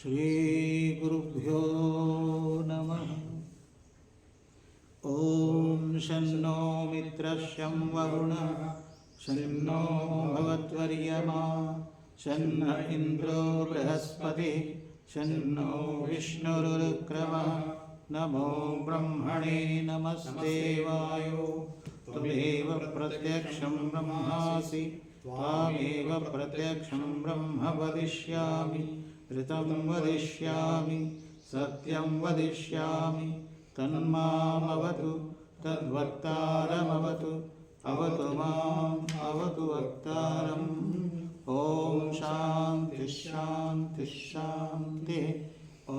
श्रीगुरुभ्यो नमः। ॐ शन्नो मित्रः शं वरुणः शन्नो भवत्वर्यमा शन्न इन्द्रो बृहस्पतिः शन्नो विष्णुरुक्रमः। नमो ब्रह्मणे नमस्ते वायो त्वमेव प्रत्यक्षं ब्रह्मासि त्वामेव प्रत्यक्षं ब्रह्म वदिष्यामि। ऋतं वदिष्यामि सत्यं वदिष्यामि तन्मामवतु तद्वक्तारमवतु अवतु माम् अवतु वक्तारम्। ॐ शान्ति शान्ति शान्तिः। ॐ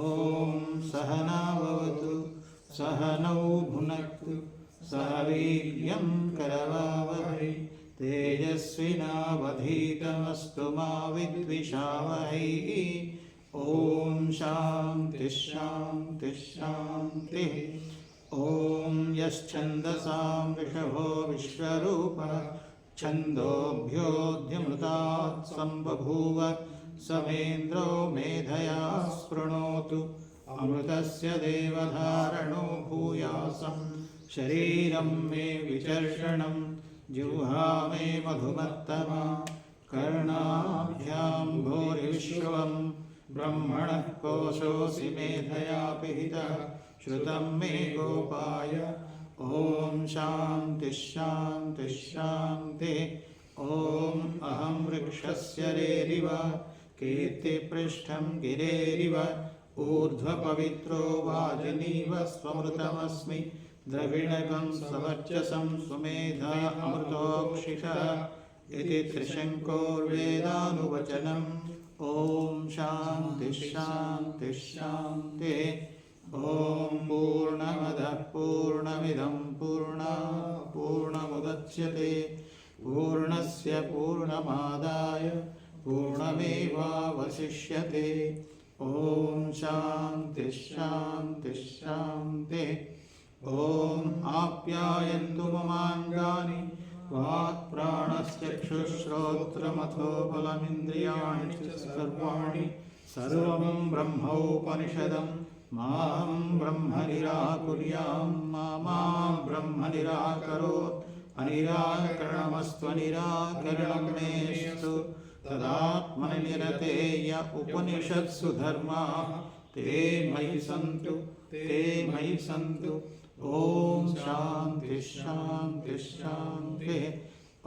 सहना भवतु सहनौ भुनक्तु सह वीर्यं करवावहै तेजस्विनावधीतमस्तु मा विद्विषावहै। ॐ शान्ति शान्ति शान्तिः। ॐ यश्छन्दसां वृषभो विश्वरूपः छन्दोभ्योऽध्यमृतात् सम्बभूव समेन्द्रो मेधया स्पृणोतु। अमृतस्य देवधारणो भूयासं शरीरं मे विचर्षणं जिह्वा मे मधुमत्तमा। कर्णाभ्यां भूरिविश्वं ब्रह्मणः कोशोऽसि मेधया पिहितः श्रुतं मे गोपाय। ॐ शान्ति शान्ति शान्तिः। ॐ अहं वृक्षस्य रेरिव कीर्तिपृष्ठं गिरेरिव ऊर्ध्वपवित्रो वाजिनीव स्वमृतमस्मि। द्रविणकं सवर्चसं सुमेधा अमृतोक्षितः इति त्रिशङ्कोर्वेदानुवचनम्। ॐ शान्ति शान्ति शान्तिः। ॐ पूर्णमदः पूर्णमिदं पूर्णमुदच्यते पूर्णस्य पूर्णमादाय पूर्णमेवावशिष्यते। ॐ शान्ति शान्ति शान्तिः। ॐ आप्यायन्तु ममाङ्गानि वाक्प्राणश्चक्षुश्रोत्रमथो बलमिन्द्रियाणि च सर्वाणि सर्वं ब्रह्मोपनिषदं मां ब्रह्म निराकुर्यां मा ब्रह्म निराकरोत्। अनिराकरणमस्त्वनिराकरणं मेस्तु तदात्मनिरतेय उपनिषत्सु धर्माः ते मयि सन्तु ते मयि सन्तु। ॐ शान्ति शान्ति शान्तिः।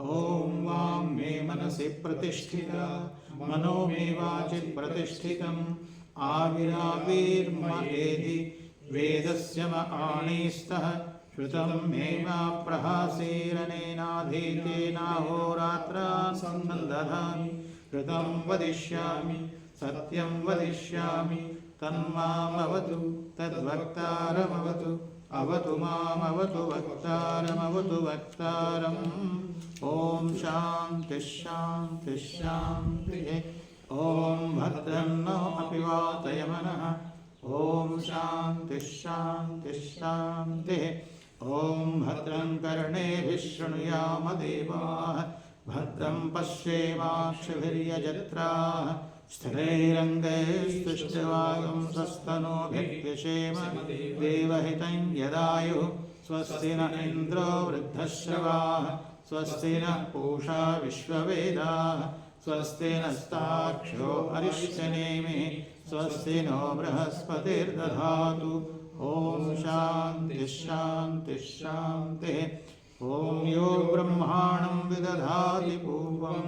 ॐ वां मे मनसि प्रतिष्ठिता मनो मे वाचि प्रतिष्ठितम्। आविराविर्मयेधि वेदस्य म आणीस्तः श्रुतं मे मा प्रहासीरनेनाधीतेनाहोरात्रान् सन्दधामि। ऋतं वदिष्यामि सत्यं वदिष्यामि तन्मामवतु तद्वक्तारमवतु अवतु मामवतु वक्तारमवतु वक्तारम्। ॐ शान्ति शान्ति शान्तिः। ॐ भद्रं नो अपि वातयमनः। ॐ शान्ति शान्ति शान्तिः। ॐ भद्रं कर्णेभिः शृणुयाम देवाः भद्रं पश्येमाक्षभिर्यजत्राः स्थिरैरङ्गैस्तुष्टुवागुंसस्तनूभिर्यशेम देवहितं यदायुः। स्वस्ति न इन्द्रो वृद्धश्रवाः स्वस्ति नः पूषा विश्ववेदाः स्वस्ति नस्तार्क्ष्यो अरिष्टनेमिः स्वस्ति नो बृहस्पतिर्दधातु। ॐ शान्ति शान्ति शान्तिः। ॐ यो ब्रह्माणं विदधाति पूर्वं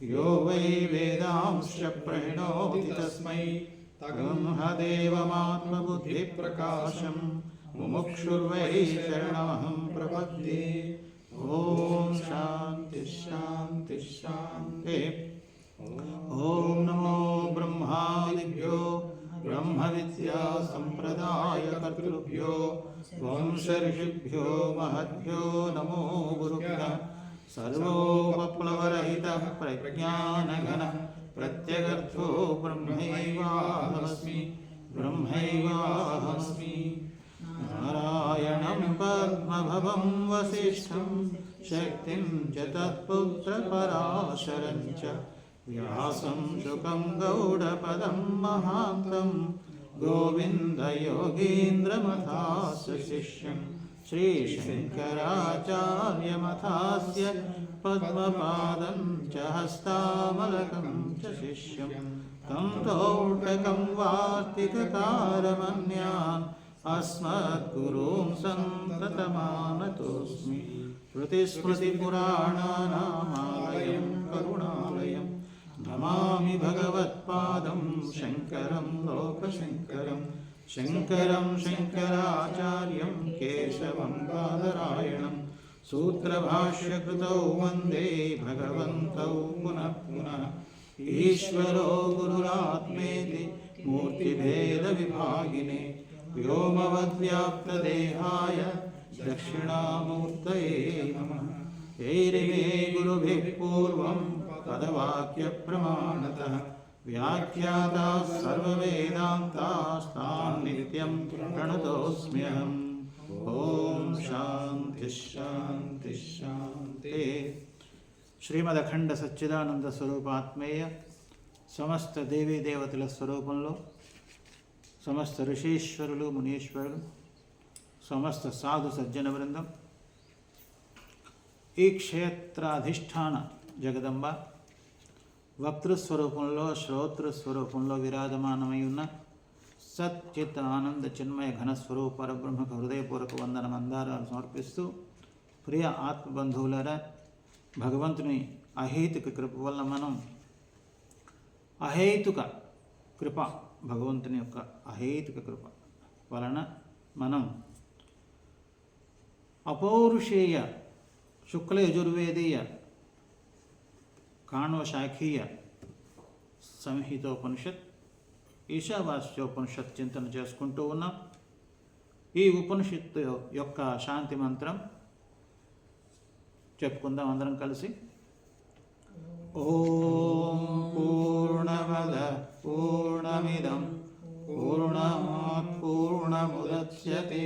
यो वै वेदांश्च प्रणोति तस्मै तगंहदेवमात्मबुद्धिप्रकाशं मुमुक्षुर्वै शरणमहं प्रपद्ये। ॐ शान्ति शान्ति शान्तिः। ॐ नमो ब्रह्मादिभ्यो ब्रह्मविद्या सम्प्रदायकर्तृभ्यो वंशऋषिभ्यो महद्भ्यो नमो गुरुभ्यः। सर्वोपप्लवरहितः प्रज्ञानघनः प्रत्यगर्थो ब्रह्मैवाहमस्मि ब्रह्मैवाहमस्मि। नारायणं पद्मभवं वसिष्ठं शक्तिं च तत्पुत्रपराशरं च వ్యాసం శుకం గౌడపదం మహాంతం గోవిందయోగీంద్రమథాస్య శిష్యం శ్రీశంకరాచార్యమథాస్య పద్మపాదం చ హస్తామలకం చ శిష్యం తం తౌటకం వార్తికకారమన్యాన్ అస్మద్గురూన్ సంతతమానతోస్మి. శృతిస్మృతిపురాణానామాలయం కరుణాలయం నమామి భగవత్పాదం శంకరం లోకశంకరం. శంకరం శంకరాచార్యం కేశవం బాదరాయణం సూత్రభాష్యకృతౌ వందే భగవంతౌ పునః పునః. ఈశ్వరో గురురాత్మేతి మూర్తిభేద విభాగినే వ్యోమవద్వ్యాప్తదేహాయ దక్షిణామూర్తయే నమః. ఏరిమే గురుభిః పూర్వం పదవాక్యప్రమాణతః వ్యాఖ్యాతాः సర్వవేదాంతాస్తాన్ నిత్యం ప్రణతోస్మ్యహం. ఓం శాంతి శాంతి శాంతి. శ్రీమదఖండ సచ్చిదానంద స్వరూపాత్మేయ సమస్త దేవీ దేవతల స్వరూపంలో సమస్త ఋషీశ్వరులు మునీశ్వరులు సమస్త సాధు సజ్జన బృందం ఈ క్షేత్రాధిష్టాన జగదంబ వక్తృస్వరూపంలో శ్రోతృస్వరూపంలో విరాజమానమై ఉన్న సచ్చిత్ ఆనంద చిన్మయ ఘనస్వరూప పరబ్రహ్మకు హృదయపూర్వక వందన మందారాలు సమర్పిస్తూ, ప్రియ ఆత్మబంధువులరా, భగవంతుని అహేతుక కృప వల్ల మనం అహేతుక కృప భగవంతుని యొక్క అహేతుక కృప వలన మనం అపౌరుషేయ శుక్ల యజుర్వేదీయ కాణవశాఖీయ సంహితోపనిషత్ ఈశావాస్యోపనిషత్ చింతన చేసుకుంటూ ఉన్నాం. ఈ ఉపనిషత్తు యొక్క శాంతి మంత్రం చెప్పుకుందాం అందరం కలిసి. ఓం పూర్ణమద పూర్ణమిదం పూర్ణమాత్ పూర్ణముదచ్యతే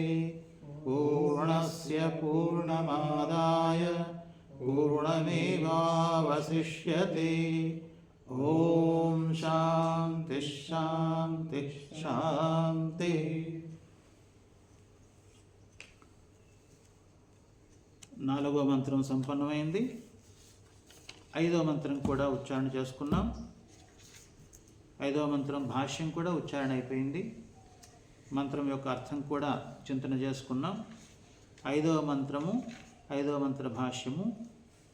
పూర్ణస్య పూర్ణమాదాయ పూర్ణమేవావశిష్యతే. ఓం శాంతి శాంతి శాంతి. నాలుగో మంత్రం సంపన్నమైంది. ఐదో మంత్రం కూడా ఉచ్చారణ చేసుకున్నాం. ఐదో మంత్రం భాష్యం కూడా ఉచ్చారణ అయిపోయింది. మంత్రం యొక్క అర్థం కూడా చింతన చేసుకున్నాం. ఐదో మంత్రము ఐదో మంత్ర భాష్యము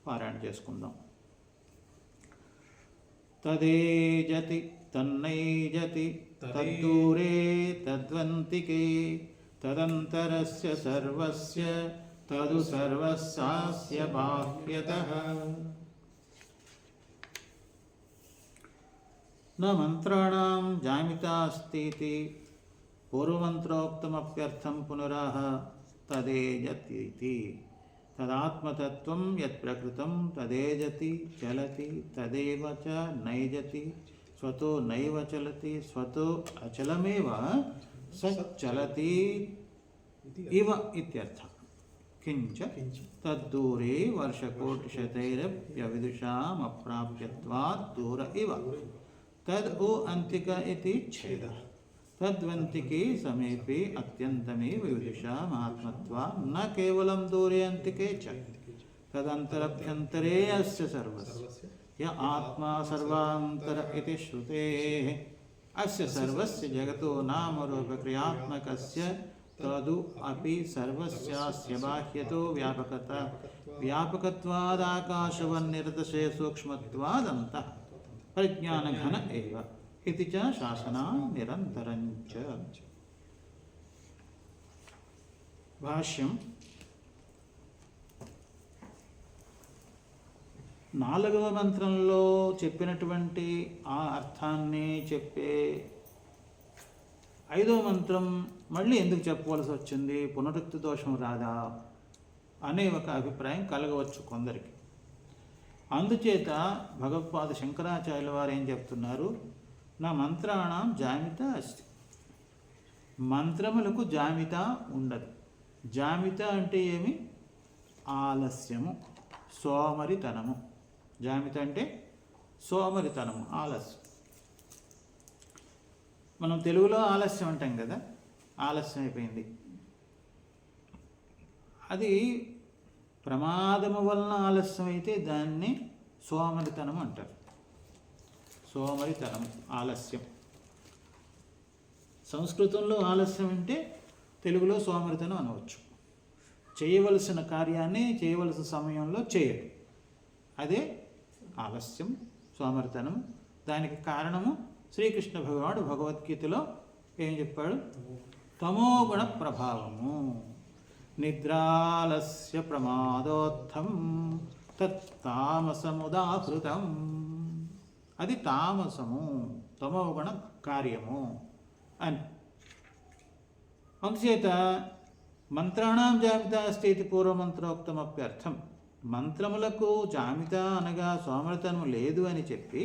పారాయణ చేసుకుందాం. తదేజతి తన్నైజతి తద్దూరే తద్వంతికే తదంతరస్య సర్వస్య తదు సర్వస్యాస్య బాహ్యతః. న మంత్రాణాం జామితా అస్తి పూర్వమంత్రోక్తమప్యర్థం పునరాహ తదేజతి. తదాత్మతత్వం యత్ప్రకృతం తదేజతి చలతి తదేవ చ నైజతి స్వతో నైవ చలతి స్వతో అచలమేవ సచ్చలతి ఇవ ఇత్యర్థ. కించ తద్దూరే వర్షకోటిశతైరప్యవిదుషామప్రాప్యత్వాత్ దూర ఇవ తద్ ఓ అంతిక ఇతి ఛేదః. తద్వంతికే సమీపే అత్యంతమేవ విదుషామాత్మత్వాత్ న కేవలం దూరే అంతికే చ తదంతరభ్యంతరే అస్య సర్వస్య య ఆత్మా సర్వాంతర ఇతి శ్రుతేః. అస్య సర్వస్య జగతో నామరూపక్రియాత్మకస్య తదు అపి సర్వస్యాస్య బాహ్యతో వ్యాపకత్వాదాకాశవన్నిరతశే సూక్ష్మత్వాదంతః పరిజ్ఞానఘన ఏవ ఇది చ శాసనా నిరంతరం చ. భాష్యం. నాలుగవ మంత్రంలో చెప్పినటువంటి ఆ అర్థాన్ని చెప్పే ఐదో మంత్రం మళ్ళీ ఎందుకు చెప్పవలసి వచ్చింది, పునరుక్తి దోషం రాదా అనే ఒక అభిప్రాయం కలగవచ్చు కొందరికి. అందుచేత భగవత్పాద శంకరాచార్యుల వారు ఏం చెప్తున్నారు, నా మంత్రాణం జామిత అస్తి. మంత్రములకు జామిత ఉండదు. జామిత అంటే ఏమి? ఆలస్యము, సోమరితనము. జామిత అంటే సోమరితనం, ఆలస్యం. మనం తెలుగులో ఆలస్యం అంటాం కదా, ఆలస్యం అయిపోయింది. అది ప్రమాదము వలన ఆలస్యం అయితే దాన్ని సోమరితనం అంటారు. సోమరితనం, ఆలస్యం. సంస్కృతంలో ఆలస్యం అంటే తెలుగులో సోమరితనం అనవచ్చు. చేయవలసిన కార్యాన్ని చేయవలసిన సమయంలో చేయడు, అదే ఆలస్యం, సోమరితనం. దానికి కారణము శ్రీకృష్ణ భగవానుడు భగవద్గీతలో ఏం చెప్పాడు? తమోగుణ ప్రభావము. నిద్రాలస్య ప్రమాదోత్థం తత్తామసముదాహృతం. అది తామసము, తమోగుణ కార్యము అని. అందుచేత మంత్రాణం జాబితా అస్తి ఇది పూర్వమంత్రోక్తమప్యర్థం. మంత్రములకు జాబితా అనగా సోమరితనము లేదు అని చెప్పి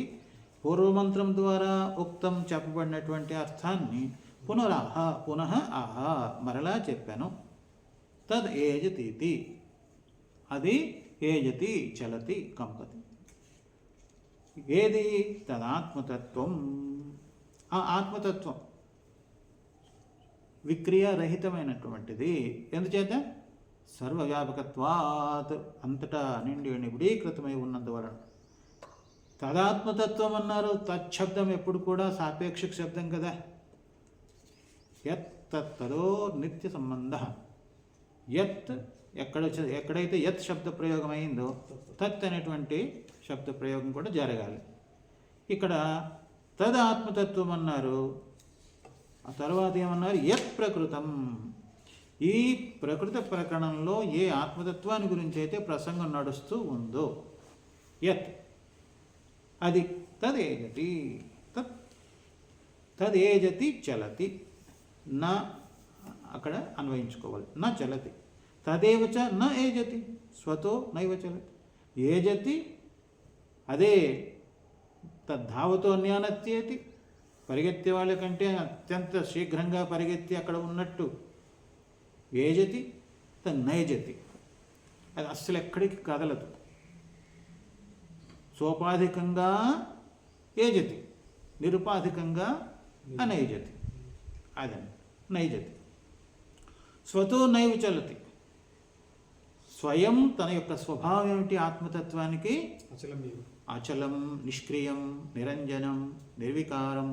పూర్వమంత్రం ద్వారా ఉక్తం చెప్పబడినటువంటి అర్థాన్ని పునః ఆహా మరలా చెప్పాను. తద్ ఏజతీతి, అది ఏజతి, చలతి, కంపతి. ఏది? తదాత్మతత్వం. ఆ ఆత్మతత్వం విక్రియారహితమైనటువంటిది. ఎందుచేత? సర్వవ్యాపకత్వాత్, అంతటా నిండి నిబిడీకృతమై ఉన్నందువలన. తదాత్మతత్వం అన్నారు. తచ్చబ్దం ఎప్పుడు కూడా సాపేక్షిక శబ్దం కదా. యత్ తదో నిత్య సంబంధ. యత్ ఎక్కడైతే యత్ శబ్ద ప్రయోగం అయిందో తత్ అనేటువంటి శబ్ద ప్రయోగం కూడా జరగాలి. ఇక్కడ తద్ ఆత్మతత్వం అన్నారు. ఆ తర్వాత ఏమన్నారు? యత్ ప్రకృతం. ఈ ప్రకృత ప్రకరణంలో ఏ ఆత్మతత్వాన్ని గురించి అయితే ప్రసంగం నడుస్తూ ఉందో యత్, అది తదేజతి. తదేజతి చలతి. నా అక్కడ అన్వయించుకోవాలి. నా చలతి. తదేవచ న ఏజతి. స్వతో నైవ చలతి. ఏజతి, అదే తద్ధావతో న్యానత్యేతి. పరిగెత్తే వాళ్ళ కంటే అత్యంత శీఘ్రంగా పరిగెత్తి అక్కడ ఉన్నట్టు ఏజతి. నైజతి, అది అస్సలు ఎక్కడికి కదలదు. సోపాధికంగా ఏజతి, నిరుపాధికంగా అనైజతి. అదని నైజతి. స్వతో నైవ చలతి. స్వయం తన యొక్క స్వభావం ఏమిటి? ఆత్మతత్వానికి అచలం, నిష్క్రియం, నిరంజనం, నిర్వికారం.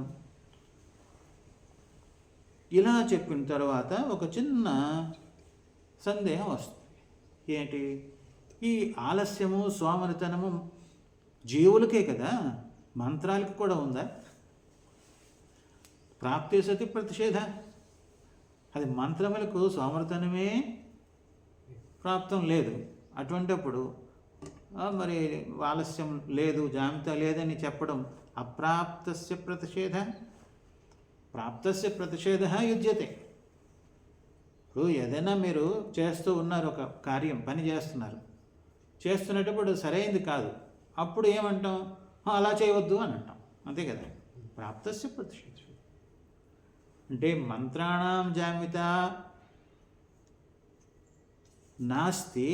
ఇలా చెప్పిన తర్వాత ఒక చిన్న సందేహం వస్తుంది. ఏంటి? ఈ ఆలస్యము, సోమరితనము జీవులకే కదా, మంత్రాలకు కూడా ఉందా? ప్రాప్తి సతి ప్రతిషేధ. అది మంత్రములకు సోమరితనమే ప్రాప్తం లేదు. అటువంటిప్పుడు మరి ఆలస్యం లేదు, జాబితా లేదని చెప్పడం అప్రాప్తస్య ప్రతిషేధ. ప్రాప్తస్య ప్రతిషేధ యుజ్యతే. ఇప్పుడు ఏదైనా మీరు చేస్తూ ఉన్నారు, ఒక కార్యం, పని చేస్తున్నప్పుడు సరైంది కాదు, అప్పుడు ఏమంటాం? అలా చేయవద్దు అని అంటాం, అంతే కదా. ప్రాప్తస్య ప్రతిషేధ అంటే మంత్రాణం జామితా నాస్తి,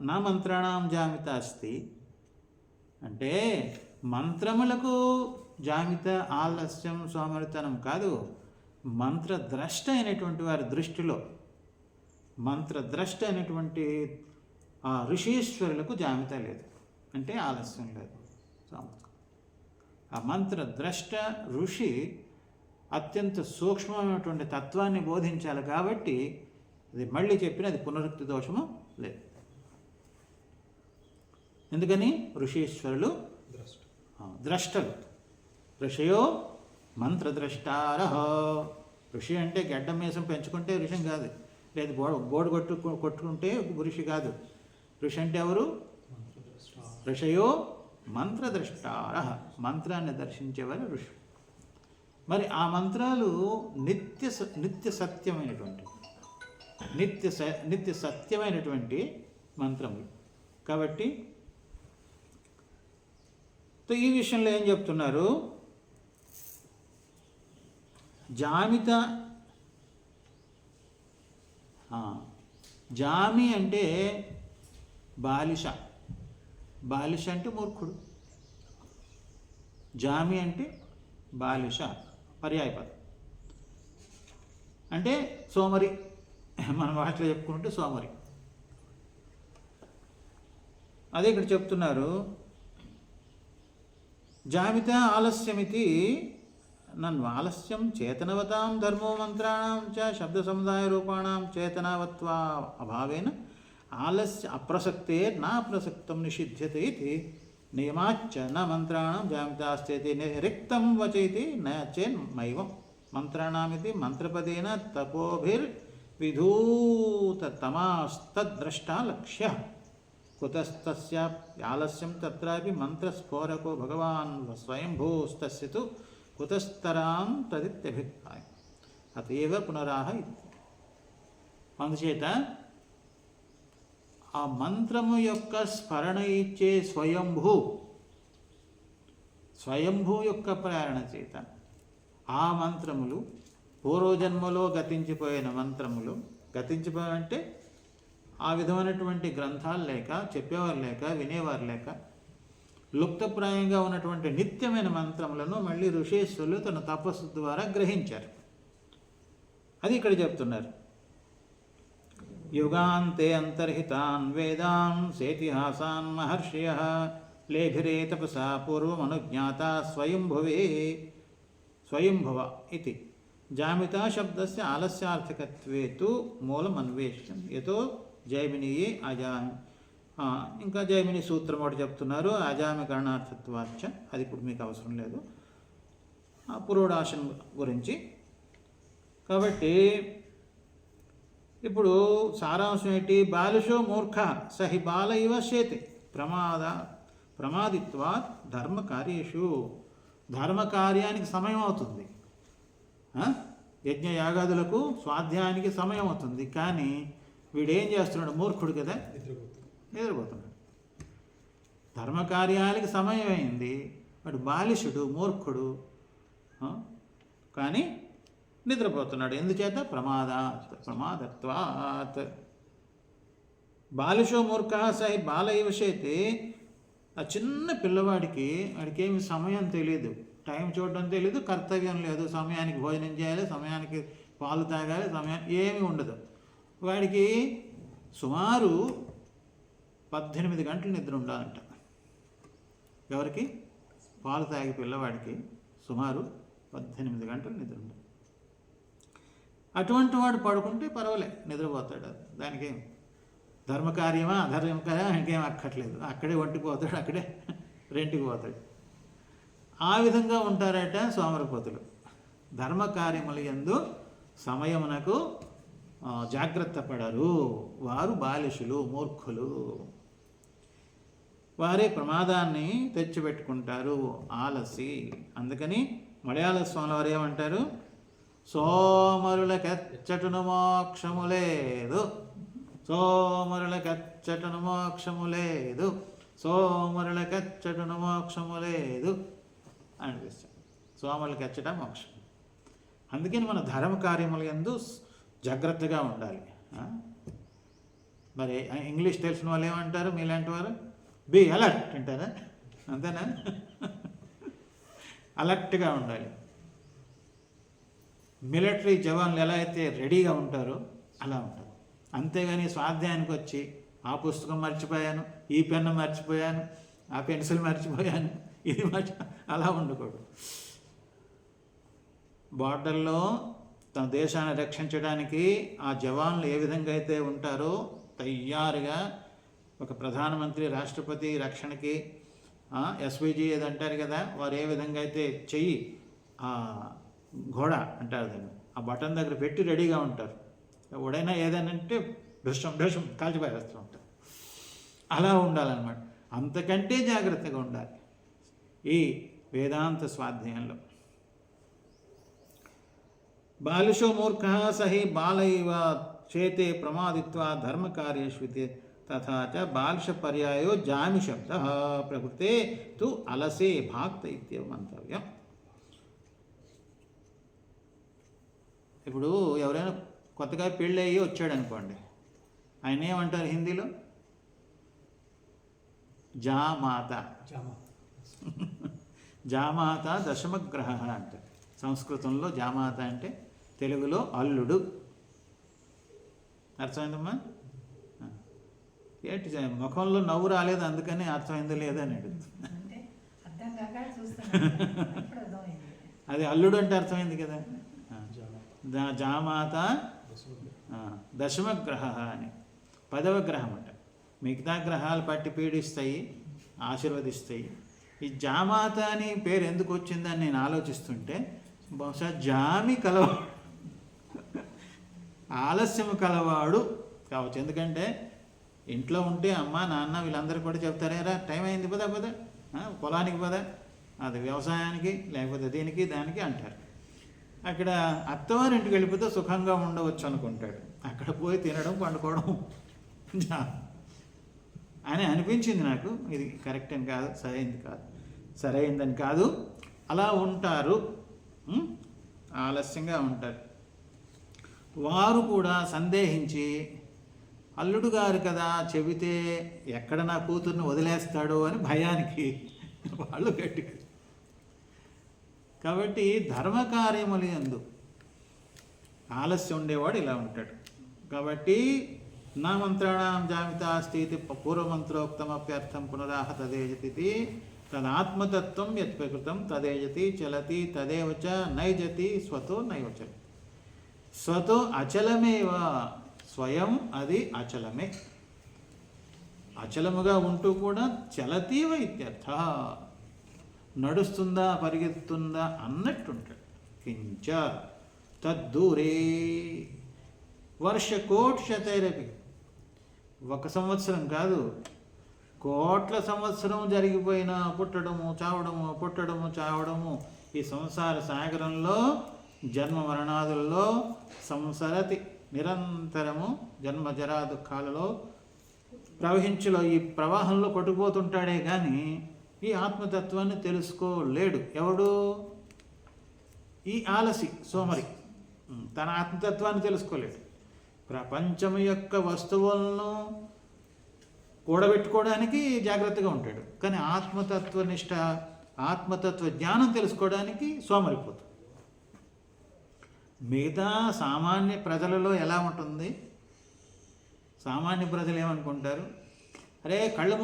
నా మంత్రాణం జామితా అస్తి అంటే మంత్రములకు జామితా ఆలస్యం, సోమరితనం కాదు. మంత్రద్రష్ట అయినటువంటి వారి దృష్టిలో, మంత్రద్రష్ట అయినటువంటి ఆ ఋషీశ్వరులకు జామితా లేదు అంటే ఆలస్యం లేదు. ఆ మంత్రద్రష్ట ఋషి అత్యంత సూక్ష్మమైనటువంటి తత్వాన్ని బోధించాలి కాబట్టి అది మళ్ళీ చెప్పిన అది పునరుక్తి దోషము లేదు. ఎందుకని? ఋషీశ్వరులు ద్రష్టలు. ఋషయో మంత్రద్రష్టారహ. ఋషి అంటే గడ్డ మీసం పెంచుకుంటే ఋషం కాదు, లేదు బోర్డు కొట్టుకుంటే ఋషి కాదు. ఋషి అంటే ఎవరు? ఋషయో మంత్రద్రష్టారహ. మంత్రాన్ని దర్శించేవారు ఋషి. మరి ఆ మంత్రాలు నిత్య సత్యమైనటువంటి మంత్రములు కాబట్టి ఈ విషయంలో ఏం చెప్తున్నారు? జామితా, జామి అంటే బాలిష. బాలిష అంటే మూర్ఖుడు, జామి అంటే బాలిష పర్యాయపదం, అంటే సోమరి, మన భాషలో చెప్పుకుంటే సోమరి. అదే ఇక్కడ చెప్తున్నారు, జామిత ఆలస్యమితి నన్వాలస్యం చేతనవతాం ధర్మో మంత్రాణం చ శబ్ద సముదాయ రూపాణం చేతనవత్వా అభావేన ఆలస్య అప్రసక్తే నా ప్రసక్తం నిషిధ్యతే ఇది నియమాచ్చ న మంత్రాణం జామితాస్తేతి రిక్తం వచైతి న చేన్మైవం మంత్రాణమితి మంత్రపదేన తపోభిర్విధూతతమాస్తద్ద్రష్టా లక్ష్య కుతస్తస్య ఆలస్యం తత్రాపి మంత్రస్ఫోరకో భగవాన్ స్వయంభూస్తస్య తు కుతస్తరాం తదిత్యభిప్రాయం అతేవ పునరాహ. అందుచేత ఆ మంత్రము యొక్క స్మరణ ఇచ్చే స్వయంభూ యొక్క ప్రేరణ చేత ఆ మంత్రములు పూర్వజన్మలో గతించిపోయిన మంత్రములు, గతించిపోయాలంటే ఆ విధమైనటువంటి గ్రంథాలు లేక, చెప్పేవారు లేక, వినేవారు లేక, లుప్తప్రాయంగా ఉన్నటువంటి నిత్యమైన మంత్రములను మళ్ళీ ఋషేశ్వరులు తన తపస్సు ద్వారా గ్రహించారు. అది ఇక్కడ చెప్తున్నారు. యుగాంతే అంతర్హితాన్ వేదాన్ సేతిహాసాన్ మహర్షియః లేభిరే తపసా పూర్వమనుజ్ఞాత స్వయంభవ ఇది జామితా శబ్దస్య ఆలస్యార్థకత్వే తు మూలమన్వేష్యం యతో జైమినీయే అజామి. ఇంకా జైమిని సూత్రం ఒకటి చెప్తున్నారు, అజామికరణార్థత్వాచ్చ. అది ఇప్పుడు మీకు అవసరం లేదు, పురోడాశం గురించి. కాబట్టి ఇప్పుడు సారాంశం ఏంటి? బాలిషో మూర్ఖ సహి బాల ఇవ చేతి ప్రమాదిత్వాత్ ధర్మకార్యేషు. ధర్మకార్యానికి సమయం అవుతుంది, యజ్ఞయాగాదులకు స్వాధ్యాయానికి సమయం అవుతుంది, కానీ వీడేం చేస్తున్నాడు? మూర్ఖుడు కదా, నిద్రపోతున్నాడు. ధర్మకార్యాలకి సమయం అయింది, వాడు బాలిషుడు, మూర్ఖుడు, కానీ నిద్రపోతున్నాడు. ఎందుచేత? ప్రమాదత్వాత్. బాలిషో మూర్ఖ సహి బాల ఇవ చేతి. ఆ చిన్న పిల్లవాడికి వాడికేమి సమయం తెలియదు, టైం చూడడం తెలియదు, కర్తవ్యం లేదు, సమయానికి భోజనం చేయాలి, సమయానికి పాలు తాగాలి, సమయం ఏమీ ఉండదు. వాడికి సుమారు 18 గంటలు నిద్ర ఉండాలంట. ఎవరికి? పాలు తాగే పిల్లవాడికి సుమారు 18 గంటలు నిద్ర ఉండాలి. అటువంటి వాడు పడుకుంటే పర్వాలే, నిద్రపోతాడు. దానికేం ధర్మకార్యమా అధర్మకార్యమా ఇంకేం అక్కట్లేదు, అక్కడే ఒంటిపోతాడు, అక్కడే రెంటికి పోతాడు. ఆ విధంగా ఉంటారట సోమరపోతులు. ధర్మకార్యముల యందు సమయమునకు జాగ్రత్త పడరు, వారు బాలిషులు, మూర్ఖులు. వారే ప్రమాదాన్ని తెచ్చిపెట్టుకుంటారు, ఆలసి. అందుకని మలయాళ స్వామి వారు ఏమంటారు? సోమరులకెచ్చటను మోక్షము లేదు, సోమరులకెచ్చటను మోక్షము లేదు, సోమరులకెచ్చటను మోక్షము లేదు అనిపిస్తుంది. సోమరులకి ఎచ్చట మోక్షం. అందుకని మన ధర్మ కార్యముల యందు జాగ్రత్తగా ఉండాలి. మరి ఇంగ్లీష్ తెలిసిన వాళ్ళు ఏమంటారు? మీలాంటి వారు బీ అలర్ట్ అంటారా? అంతేనా? అలర్ట్గా ఉండాలి. మిలిటరీ జవాన్లు ఎలా అయితే రెడీగా ఉంటారో అలా ఉంటారు. అంతేగాని స్వాధ్యాయానికి వచ్చి ఆ పుస్తకం మర్చిపోయాను, ఈ పెన్ను మర్చిపోయాను, ఆ పెన్సిల్ మర్చిపోయాను, ఇది అలా ఉండకూడదు. బార్డర్లో తన దేశాన్ని రక్షించడానికి ఆ జవాన్లు ఏ విధంగా అయితే ఉంటారో తయారుగా, ఒక ప్రధానమంత్రి, రాష్ట్రపతి రక్షణకి ఎస్విజి ఏది అంటారు కదా, వారు ఏ విధంగా అయితే చెయ్యి ఘోడ అంటారు దాన్ని, ఆ బటన్ దగ్గర పెట్టి రెడీగా ఉంటారు. ఎవడైనా ఏదైనా అంటే భృషం భృషం కాల్చిపారేస్తూ ఉంటారు. అలా ఉండాలన్నమాట. అంతకంటే జాగ్రత్తగా ఉండాలి ఈ వేదాంత స్వాధ్యాయంలో. బాలిషో మూర్ఖ సహి బాలైవ చేతే ప్రమాదిత్వా ధర్మకార్యేష్వితే తథా చ బాలిష పర్యాయో జామి శబ్ద ప్రకృతే తు అలసే భాక్త ఇత్యవ మంతవ్యం. ఇప్పుడు ఎవరైనా కొత్తగా పెళ్ళి అయ్యి వచ్చాడు అనుకోండి, ఆయన ఏమంటారు హిందీలో? జామాత. జామాత దశమగ్రహ అంటే సంస్కృతంలో జామాత అంటే తెలుగులో అల్లుడు. అర్థమైందమ్మా? ఏంటి ముఖంలో నవ్వు రాలేదు అందుకని అర్థమైందో లేదని అడుగుతుంది. అది అల్లుడు అంటే అర్థమైంది కదా. జామాత దశమగ్రహ అని 10వ గ్రహం అంట. మిగతా గ్రహాలు పట్టి పీడిస్తాయి, ఆశీర్వదిస్తాయి. ఈ జామాత అని పేరు ఎందుకు వచ్చిందని నేను ఆలోచిస్తుంటే బహుశా జామి కలవాడు, ఆలస్యం కలవాడు కావచ్చు. ఎందుకంటే ఇంట్లో ఉంటే అమ్మ నాన్న వీళ్ళందరూ కూడా చెప్తారేరా టైం అయింది పద పద, పొలానికి పద, అది వ్యవసాయానికి లేకపోతే దీనికి దానికి అంటారు. అక్కడ అత్తవారింటికి వెళ్ళిపోతే సుఖంగా ఉండవచ్చు అనుకుంటాడు. అక్కడ పోయి తినడం పండుకోవడం అని అనిపించింది నాకు. ఇది కరెక్ట్ అని కాదు, సరైందని కాదు. అలా ఉంటారు, ఆలస్యంగా ఉంటారు. వారు కూడా సందేహించి అల్లుడు గారు కదా చెబితే ఎక్కడ నా కూతుర్ని వదిలేస్తాడో అని భయానికి వాళ్ళు గట్టిగా. కాబట్టి ధర్మకార్యములు యందు ఆలస్యం ఉండేవాడు ఇలా ఉంటాడు. కాబట్టి నా మంత్రాణం జామితా స్థితి పూర్వమంత్రోక్తమప్యర్థం పునరాహ తదేజతి తదాత్మతత్వం యత్ప్రకృతం తదేజతి చలతి తదేవచ నైజతి స్వతో నైవచ. స్వతో అచలమేవ, స్వయం అది అచలమే, అచలముగా ఉంటూ కూడా చలతీవ ఇత్యర్థ, నడుస్తుందా పరిగెత్తుందా అన్నట్టుంటాడు. కించ తద్దూరే వర్షకోట్శతైరపి, 1 సంవత్సరం కాదు కోట్ల సంవత్సరం జరిగిపోయినా పుట్టడము చావడము పుట్టడము చావడము ఈ సంసార సాగరంలో జన్మ మరణాదుల్లో సంసరతి నిరంతరము జన్మ జరా దుఃఖాలలో ప్రవహించులో ఈ ప్రవాహంలో కొట్టుకుపోతుంటాడే కానీ ఈ ఆత్మతత్వాన్ని తెలుసుకోలేడు. ఎవడు? ఈ ఆలసి సోమరి తన ఆత్మతత్వాన్ని తెలుసుకోలేడు. ప్రపంచం యొక్క వస్తువులను కూడబెట్టుకోవడానికి జాగ్రత్తగా ఉంటాడు, కానీ ఆత్మతత్వనిష్ట ఆత్మతత్వ జ్ఞానం తెలుసుకోవడానికి సోమరిపోతాడు. మిగతా సామాన్య ప్రజలలో ఎలా ఉంటుంది? సామాన్య ప్రజలు ఏమనుకుంటారు? అరే కళ్ళు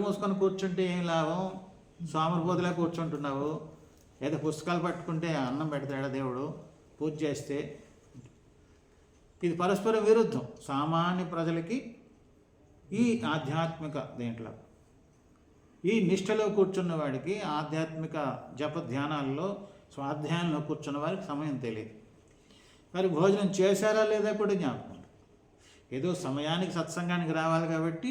మూసుకొని కూర్చుంటే ఏం లాభం, సోమరిపోతులా కూర్చుంటున్నావు, ఏదో పుస్తకాలు పట్టుకుంటే అన్నం పెడతాడా దేవుడు, పూజ చేస్తే. ఇది పరస్పర విరుద్ధం. సామాన్య ప్రజలకి ఈ ఆధ్యాత్మిక దేంట్లో ఈ నిష్టలో కూర్చున్న వాడికి, ఆధ్యాత్మిక జప ధ్యానాల్లో స్వాధ్యాయంలో కూర్చున్న వారికి సమయం తెలియదు. మరి భోజనం చేశారా లేదా కూడా జ్ఞాపకం. ఏదో సమయానికి సత్సంగానికి రావాలి కాబట్టి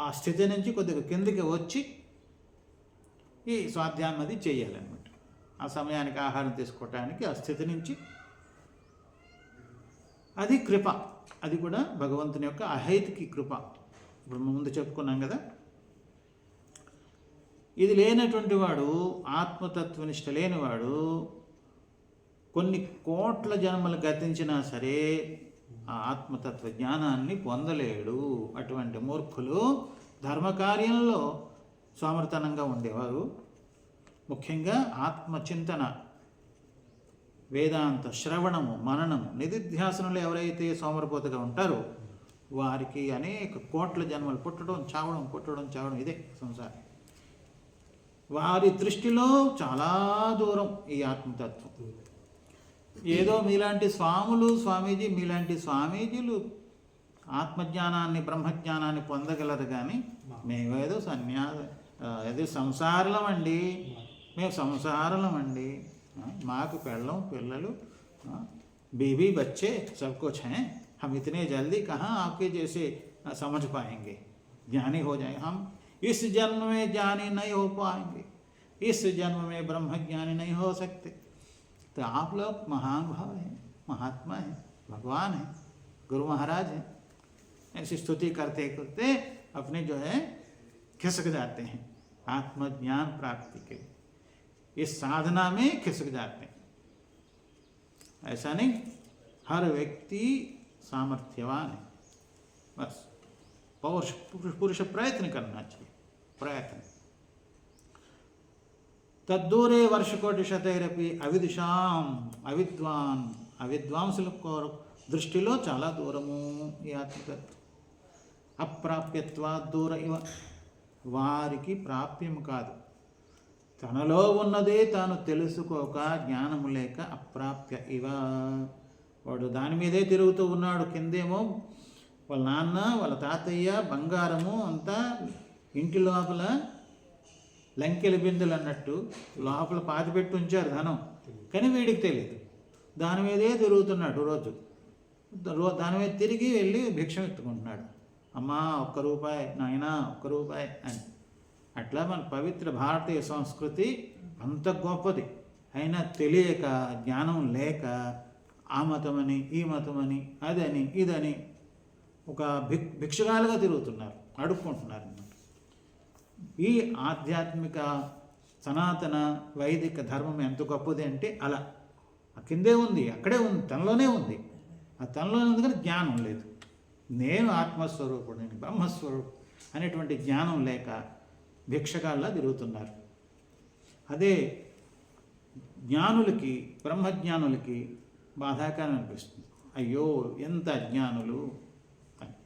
ఆ స్థితి నుంచి కొద్దిగా కిందకి వచ్చి ఈ స్వాధ్యాయం అది చేయాలన్నమాట. ఆ సమయానికి ఆహారం తీసుకోవటానికి ఆ స్థితి నుంచి, అది కృప. అది కూడా భగవంతుని యొక్క అహైతుకి కృప. ఇప్పుడు ముందు చెప్పుకున్నాం కదా. ఇది లేనటువంటి వాడు, ఆత్మతత్వనిష్ట లేనివాడు కొన్ని కోట్ల జన్మలు గతించినా సరే ఆ ఆత్మతత్వ జ్ఞానాన్ని పొందలేడు. అటువంటి మూర్ఖులు ధర్మకార్యంలో సోమరితనంగా ఉండేవారు. ముఖ్యంగా ఆత్మచింతన, వేదాంత శ్రవణము, మననము, నిధిధ్యాసనలు ఎవరైతే సోమరిపోతుగా ఉంటారో వారికి అనేక కోట్ల జన్మలు పుట్టడం చావడం ఇదే సంసారం. వారి దృష్టిలో చాలా దూరం ఈ ఆత్మతత్వం. ఏదో మీలాంటి మీలాంటి స్వామీజీలు ఆత్మజ్ఞానాన్ని బ్రహ్మజ్ఞానాన్ని పొందగలరు, కానీ మేమేదో ఏదో సంసారలమండి, మేము సంసారలమండి, మాకు పెళ్ళం పిల్లలు बेबी बच्चे सब कुछ हैं, हम इतने जल्दी कहाँ आपके जैसे समझ पाएंगे, ज्ञानी हो जाए। हम इस जन्म में ज्ञानी नहीं हो पाएंगे, इस जन्म में ब्रह्म ज्ञानी नहीं हो सकते। तो आप लोग महान भाव हैं, महात्मा हैं, भगवान हैं, गुरु महाराज हैं। ऐसी स्तुति करते करते अपने जो है खिसक जाते हैं आत्मज्ञान प्राप्ति के, इस साधना में खिसक जाते हैं। ऐसा नहीं, हर व्यक्ति सामर्थ्यवान है, बस पुरुष प्रयत्न करना चाहिए, प्रयत्न। तद्दूरे वर्षकोटिशतैरपि अविदुषां अविद्वान् అవిద్వాంసుల దృష్టిలో చాలా దూరము ఈ ఆత్మతత్వం. అప్రాప్యత్వా దూర ఇవ, వారికి ప్రాప్యము కాదు. తనలో ఉన్నదే తాను తెలుసుకోక జ్ఞానము లేక అప్రాప్య ఇవ, వాడు దాని మీదే తిరుగుతూ ఉన్నాడు. కిందేమో వాళ్ళ నాన్న వాళ్ళ తాతయ్య బంగారము అంతా ఇంటి లోపల లంకెల బిందులు అన్నట్టు లోపల పాతిపెట్టి ఉంచారు ధనం, కానీ వీడికి తెలియదు. దాని మీదే తిరుగుతున్నాడు రోజు, దాని మీద తిరిగి వెళ్ళి భిక్షం ఎత్తుకుంటున్నాడు. అమ్మా ఒక్క రూపాయి, నాయనా ఒక్క రూపాయి అని. అట్లా మన పవిత్ర భారతీయ సంస్కృతి అంత గొప్పది. అయినా తెలియక, జ్ఞానం లేక ఆ మతమని ఈ మతమని అదని ఇదని ఒక భిక్షగాలుగా తిరుగుతున్నారు, అడుక్కుంటున్నారు అన్నమాట. ఈ ఆధ్యాత్మిక సనాతన వైదిక ధర్మం ఎంత గొప్పది అంటే అలా కిందే ఉంది, అక్కడే ఉంది, తనలోనే ఉంది. ఆ తనలోనే ఉంది కానీ జ్ఞానం లేదు. నేను ఆత్మస్వరూపుడు, నేను బ్రహ్మస్వరూపుడు అనేటువంటి జ్ఞానం లేక భిక్షగాల్లా తిరుగుతున్నారు. అదే జ్ఞానులకి, బ్రహ్మజ్ఞానులకి బాధాకరం అనిపిస్తుంది. అయ్యో ఎంత అజ్ఞానులు అని.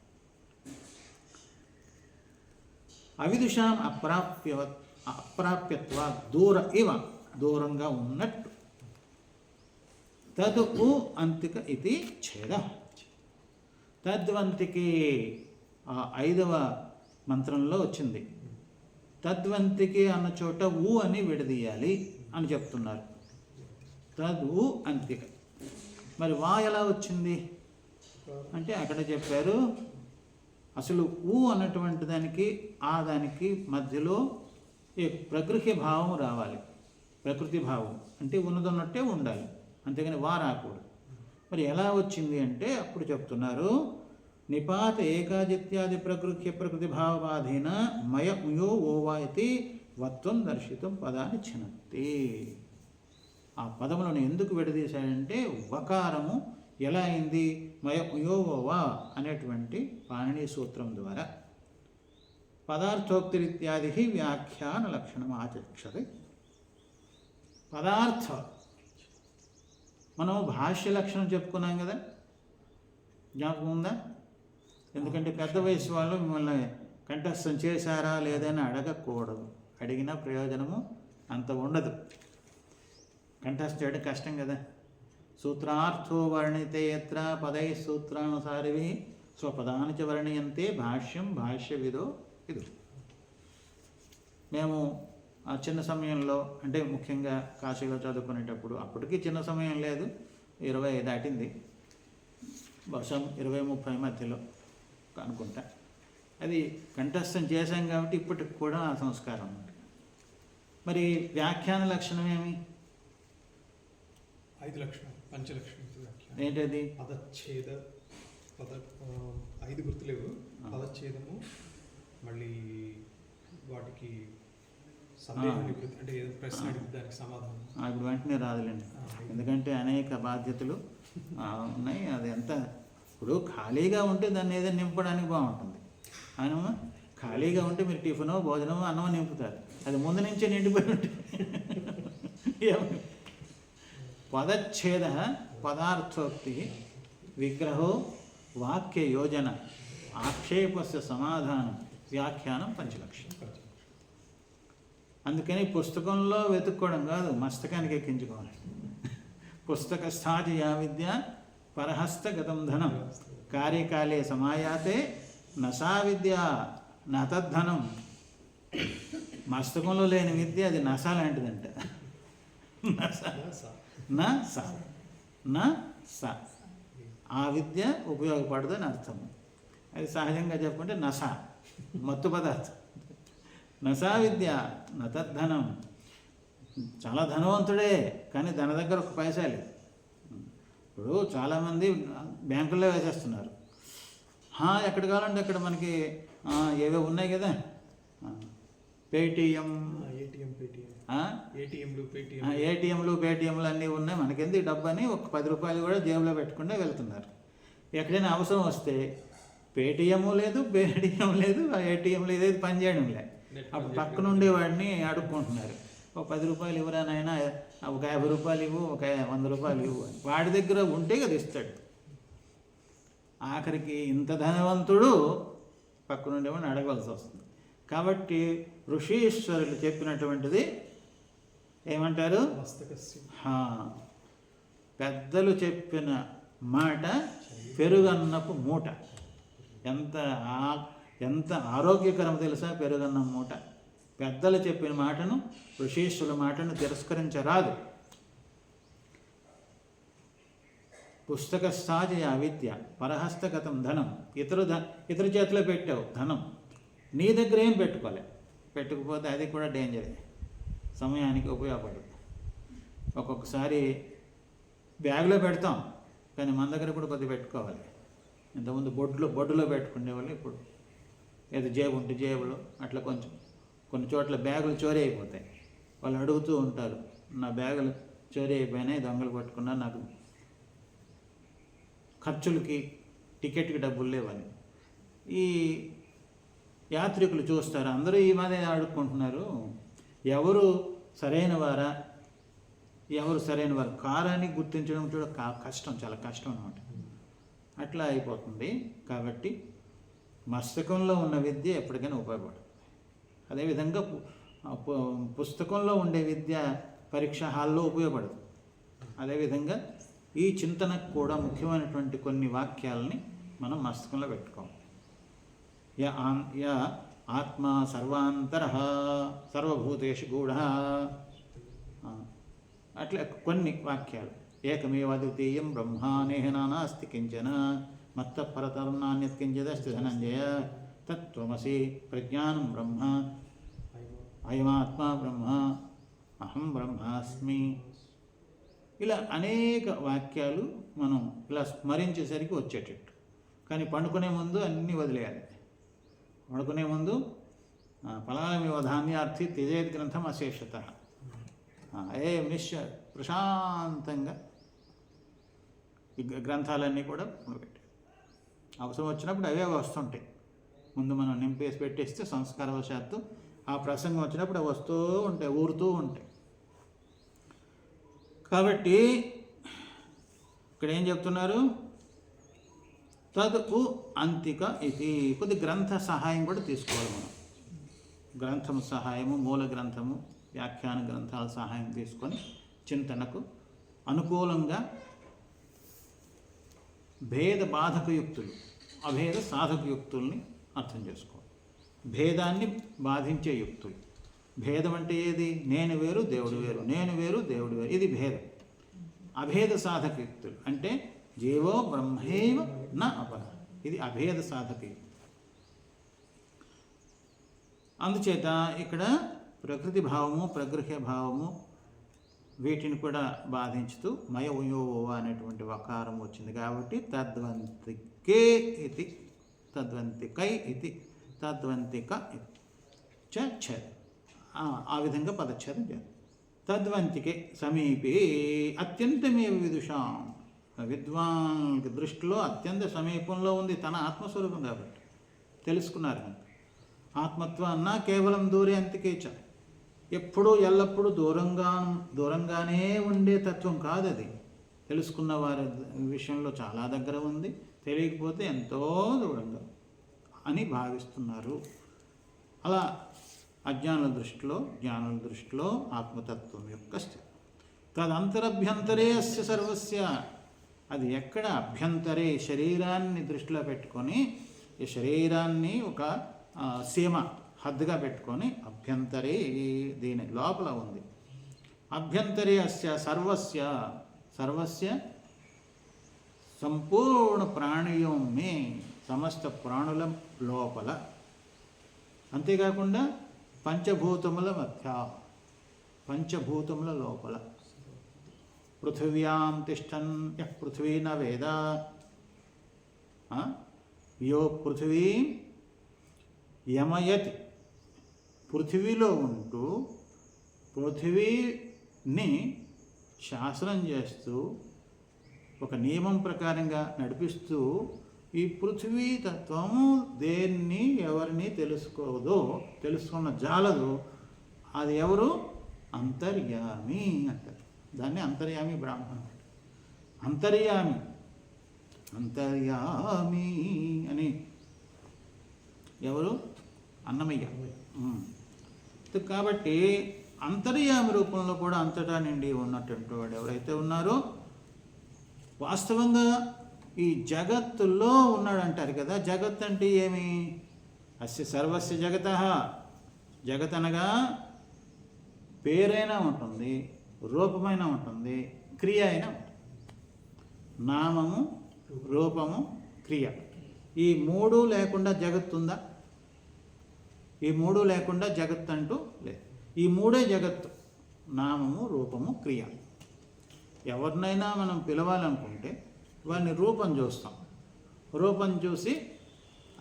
అవిదుషాం అప్రాప్యత్వ దూర ఇవ, దూరంగా ఉన్నట్టు. తద్ ఉ అంతిక ఇది ఛేద. తద్వంతికి ఆ 5వ మంత్రంలో వచ్చింది. తద్వంతికి అన్న చోట ఊ అని విడదీయాలి అని చెప్తున్నారు. తద్ ఉ అంతిక. మరి వా ఎలా వచ్చింది అంటే అక్కడ చెప్పారు, అసలు ఊ అన్నటువంటి దానికి ఆ దానికి మధ్యలో ప్రకృతి భావం రావాలి. ప్రకృతి భావం అంటే ఉన్నదన్నట్టే ఉండాలి, అంతేగాని వా రాకూడదు. మరి ఎలా వచ్చింది అంటే అప్పుడు చెప్తున్నారు, నిపాత ఏకాజిత్యాది ప్రకృతి భావబాధీన మయ ముయో ఓవా ఇది వత్వం దర్శితం పదాన్ని చినత్తి. ఆ పదములను ఎందుకు విడదీశాడంటే వకారము ఎలా అయింది, మయ ముయో ఓవా అనేటువంటి పాణిని సూత్రం ద్వారా పదార్థోక్తిరిత్యాది వ్యాఖ్యాన లక్షణం ఆచక్షతే. పదార్థ మనం భాష్య లక్షణం చెప్పుకున్నాం కదా, జ్ఞాపకం ఉందా? ఎందుకంటే పెద్ద వయసు వాళ్ళు మిమ్మల్ని కంఠస్థం చేశారా లేదని అడగకూడదు. అడిగిన ప్రయోజనము అంత ఉండదు. కంఠస్థం చేయడం కష్టం కదా. సూత్రార్థో వర్ణితే యత్ర పదై సూత్రానుసారివి స్వపదాని చ వర్ణయంతే భాష్యం భాష్యవిదో ఇది. మేము ఆ చిన్న సమయంలో అంటే ముఖ్యంగా కాశీలో చదువుకునేటప్పుడు, అప్పటికి చిన్న సమయం లేదు, 20 దాటింది, బహుశా 20-30 మధ్యలో అనుకుంటా. అది కంఠస్థం చేశాం కాబట్టి ఇప్పటికి కూడా ఆ సంస్కారం ఉంది. మరి వ్యాఖ్యాన లక్షణం ఏమి? 5 లక్షణం, పంచలక్షణం. ఏంటది? పదచ్ఛేద, 5 గుర్తులేవు. పదచ్ఛేదము, మళ్ళీ వాటికి అంటే ప్రశ్న అడిగి దానికి సమాధానం. ఇప్పుడు వెంటనే రాదులేండి, ఎందుకంటే అనేక బాధ్యతలు ఉన్నాయి. అది ఎంత ఇప్పుడు ఖాళీగా ఉంటే దాన్ని ఏదైనా నింపడానికి బాగుంటుంది. అవునమ్మా, ఖాళీగా ఉంటే మీరు టిఫినో భోజనమో అన్నమో నింపుతారు, అది ముందు నుంచే నిండిపోయి ఉంటుంది. పదచ్ఛేద పదార్థోక్తి విగ్రహో వాక్య యోజన ఆక్షేపస్య సమాధానం వ్యాఖ్యానం పంచలక్షణం. అందుకని పుస్తకంలో వెతుక్కోవడం కాదు, మస్తకానికి ఎక్కించుకోవాలి. పుస్తకస్థాచి యా విద్య పరహస్తగతం ధనం కార్యకాలే సమాయాతే నసా విద్య నతద్ధనం. మస్తకంలో లేని విద్య అది నస లాంటిదంట. ఆ విద్య ఉపయోగపడదని అర్థము. అది సహజంగా చెప్పుకుంటే నస, మత్తు పదార్థం. నసా విద్య నతద్ధనం. చాలా ధనవంతుడే కానీ తన దగ్గర 1 పైసా లేదు. ఇప్పుడు చాలామంది బ్యాంకుల్లో వేసేస్తున్నారు. ఎక్కడ కావాలంటే అక్కడ మనకి ఏవో ఉన్నాయి కదా, ఏటీఎంలు పేటీఎంలు అన్నీ ఉన్నాయి. మనకెందుకు డబ్బు అని 1 10 రూపాయలు కూడా జేబులో పెట్టుకుంటే వెళ్తున్నారు. ఎక్కడైనా అవసరం వస్తే పేటీఎం లేదు, పేటీఎం లేదు, ఏటీఎం లేదు, ఏది పనిచేయడం లేదు. అప్పుడు పక్కన ఉండేవాడిని అడుక్కుంటున్నారు, ఒక 10 రూపాయలు ఇవ్వరానైనా, ఒక 50 రూపాయలు ఇవ్వు, ఒక 100 రూపాయలు ఇవ్వు అని. వాడి దగ్గర ఉంటే కదా ఇస్తాడు. ఆఖరికి ఇంత ధనవంతుడు పక్కన ఉండేవాడిని అడగవలసి వస్తుంది. కాబట్టి ఋషీశ్వరులు చెప్పినటువంటిది ఏమంటారు? పెద్దలు చెప్పిన మాట పెరుగన్నపు మూట. ఎంత ఆరోగ్యకరం తెలుసా పెరుగన్నం మూట. పెద్దలు చెప్పిన మాటను, ఋషీశ్వరుల మాటను తిరస్కరించరాదు. పుస్తక స్థాజయ అవిద్య పరహస్తగతం ధనం. ఇతర చేతిలో పెట్టావు ధనం, నీ దగ్గర ఏం పెట్టుకోలే. పెట్టుకుపోతే అది కూడా డేంజరే, సమయానికి ఉపయోగపడదు. ఒక్కొక్కసారి బ్యాగ్లో పెడతాం, కానీ మన దగ్గర కూడా కొద్దిగా పెట్టుకోవాలి. ఇంతకుముందు బొడ్డులో పెట్టుకునేవాళ్ళు, ఇప్పుడు ఏదో జేబు ఉంటే జేబులో అట్లా కొన్ని చోట్ల బ్యాగులు చోరీ అయిపోతాయి. వాళ్ళు అడుగుతూ ఉంటారు, నా బ్యాగులు చోరీ అయిపోయినాయి, దొంగలు పట్టుకున్నా, నాకు ఖర్చులకి టికెట్కి డబ్బులు లేవని. ఈ యాత్రికులు చూస్తారు, అందరూ ఈ మాదే అడుక్కుంటున్నారు, ఎవరు సరైన వారా, ఎవరు సరైన వారు కారని గుర్తించడం కూడా కష్టం, చాలా కష్టం అన్నమాట. అట్లా అయిపోతుంది. కాబట్టి మస్తకంలో ఉన్న విద్య ఎప్పటికైనా ఉపయోగపడుతుంది. అదేవిధంగా పుస్తకంలో ఉండే విద్య పరీక్ష హాల్లో ఉపయోగపడదు. అదేవిధంగా ఈ చింతనకు కూడా ముఖ్యమైనటువంటి కొన్ని వాక్యాలని మనం మస్తకంలో పెట్టుకోవాలి. య ఆత్మ సర్వాంతర సర్వభూతేషు గూఢ, అట్లా కొన్ని వాక్యాలు. ఏకమేవ అద్వితీయం బ్రహ్మానేహ నానాస్తి కించన మత్త పరతరం నాణ్యత్ కించిదస్తి ధనంజయ తత్వమసి ప్రజ్ఞానం బ్రహ్మ అయమాత్మ బ్రహ్మ అహం బ్రహ్మాస్మి. ఇలా అనేక వాక్యాలు మనం ఇలా స్మరించేసరికి వచ్చేటట్టు. కానీ పండుకునే ముందు అన్నీ వదిలేయాలి. పండుకునే ముందు ఫలానమేవ ధాన్యార్థి త్యజేత్ గ్రంథం అశేషత, ప్రశాంతంగా ఈ గ్రంథాలన్నీ కూడా పెట్టాయి. అవసరం వచ్చినప్పుడు అవే వస్తుంటాయి. ముందు మనం నింపేసి పెట్టేస్తే సంస్కారవశాత్తు ఆ ప్రసంగం వచ్చినప్పుడు అవి వస్తూ ఉంటాయి, ఊరుతూ ఉంటాయి. కాబట్టి ఇక్కడ ఏం చెప్తున్నారు? తదుపు అంతిక ఇది. కొద్ది గ్రంథ సహాయం కూడా తీసుకోవాలి మనం. గ్రంథం సహాయము, మూల గ్రంథము, వ్యాఖ్యాన గ్రంథాల సహాయం తీసుకొని చింతనకు అనుకూలంగా భేద బాధక యుక్తులు, అభేద సాధక యుక్తుల్ని అర్థం చేసుకోవాలి. భేదాన్ని బాధించే యుక్తులు. భేదం అంటే ఏది? నేను వేరు దేవుడు వేరు, నేను వేరు దేవుడు వేరు, ఇది భేదం. అభేద సాధక యుక్తులు అంటే జీవో బ్రహ్మైవ న అపర, ఇది అభేద సాధక యుక్తి. అందుచేత ఇక్కడ ప్రకృతి భావము, ప్రగృహ్య భావము వీటిని కూడా బాధించుతూ మయ ఉయో అనేటువంటి వకారం వచ్చింది కాబట్టి తద్వంతికే ఇది, తద్వంతికై ఇది, తద్వంతిక చ ఆ విధంగా పదచ్ఛేదం చేయాలి. తద్వంతికే సమీపే అత్యంతమే విదుషాం, విద్వాంకి దృష్టిలో అత్యంత సమీపంలో ఉంది తన ఆత్మస్వరూపం కాబట్టి తెలుసుకున్నారు. ఆత్మత్వం అన్నా కేవలం దూరే అంతికేచ, ఎప్పుడూ ఎల్లప్పుడూ దూరంగానే ఉండే తత్వం కాదు అది. తెలుసుకున్న వారి విషయంలో చాలా దగ్గర ఉంది, తెలియకపోతే ఎంతో దూరంగా అని భావిస్తున్నారు. అలా అజ్ఞానుల దృష్టిలో, జ్ఞానుల దృష్టిలో ఆత్మతత్వం యొక్క స్థితి. తదంతరభ్యంతరే అస్య సర్వస్య, అది ఎక్కడ? అభ్యంతరే, శరీరాన్ని దృష్టిలో పెట్టుకొని, ఈ శరీరాన్ని ఒక సీమ హద్దుగా పెట్టుకొని అభ్యంతరే, దీని లోపల ఉంది. అభ్యంతరే అస్య సర్వస్య, సర్వస్య సంపూర్ణ ప్రాణియం మే, సమస్త ప్రాణుల లోపల. అంతేకాకుండా పంచభూతముల మధ్య, పంచభూతముల లోపల. పృథివ్యాం తిష్టన్ యః పృథివీ న వేద, యో పృథివీ యమయతి, పృథివీలో ఉంటూ పృథివీని శాసనం చేస్తూ ఒక నియమం ప్రకారంగా నడిపిస్తూ ఈ పృథ్వీ తత్వము దేన్ని ఎవరిని తెలుసుకోదో, తెలుసుకున్న జాలదు, అది ఎవరు? అంతర్యామి అంటారు. దాన్ని అంతర్యామి బ్రాహ్మణుడు. అంతర్యామి అంతర్యామి అని ఎవరు? అన్నమయ్య. కాబట్టి అంతర్యామి రూపంలో కూడా అంతటా నిండి ఉన్నటువంటి వాడు ఎవరైతే ఉన్నారో వాస్తవంగా ఈ జగత్తులో ఉన్నాడంటారు కదా. జగత్ అంటే ఏమి? అస్య సర్వస్య జగత. జగత్ అనగా పేరైనా ఉంటుంది, రూపమైనా ఉంటుంది, క్రియ అయినా ఉంటుంది. నామము, రూపము, క్రియ. ఈ మూడు లేకుండా జగత్తు ఉందా? ఈ మూడు లేకుండా జగత్ అంటూ లేదు. ఈ మూడే జగత్తు: నామము, రూపము, క్రియ. ఎవరినైనా మనం పిలవాలనుకుంటే వాడిని రూపం చూస్తాం. రూపం చూసి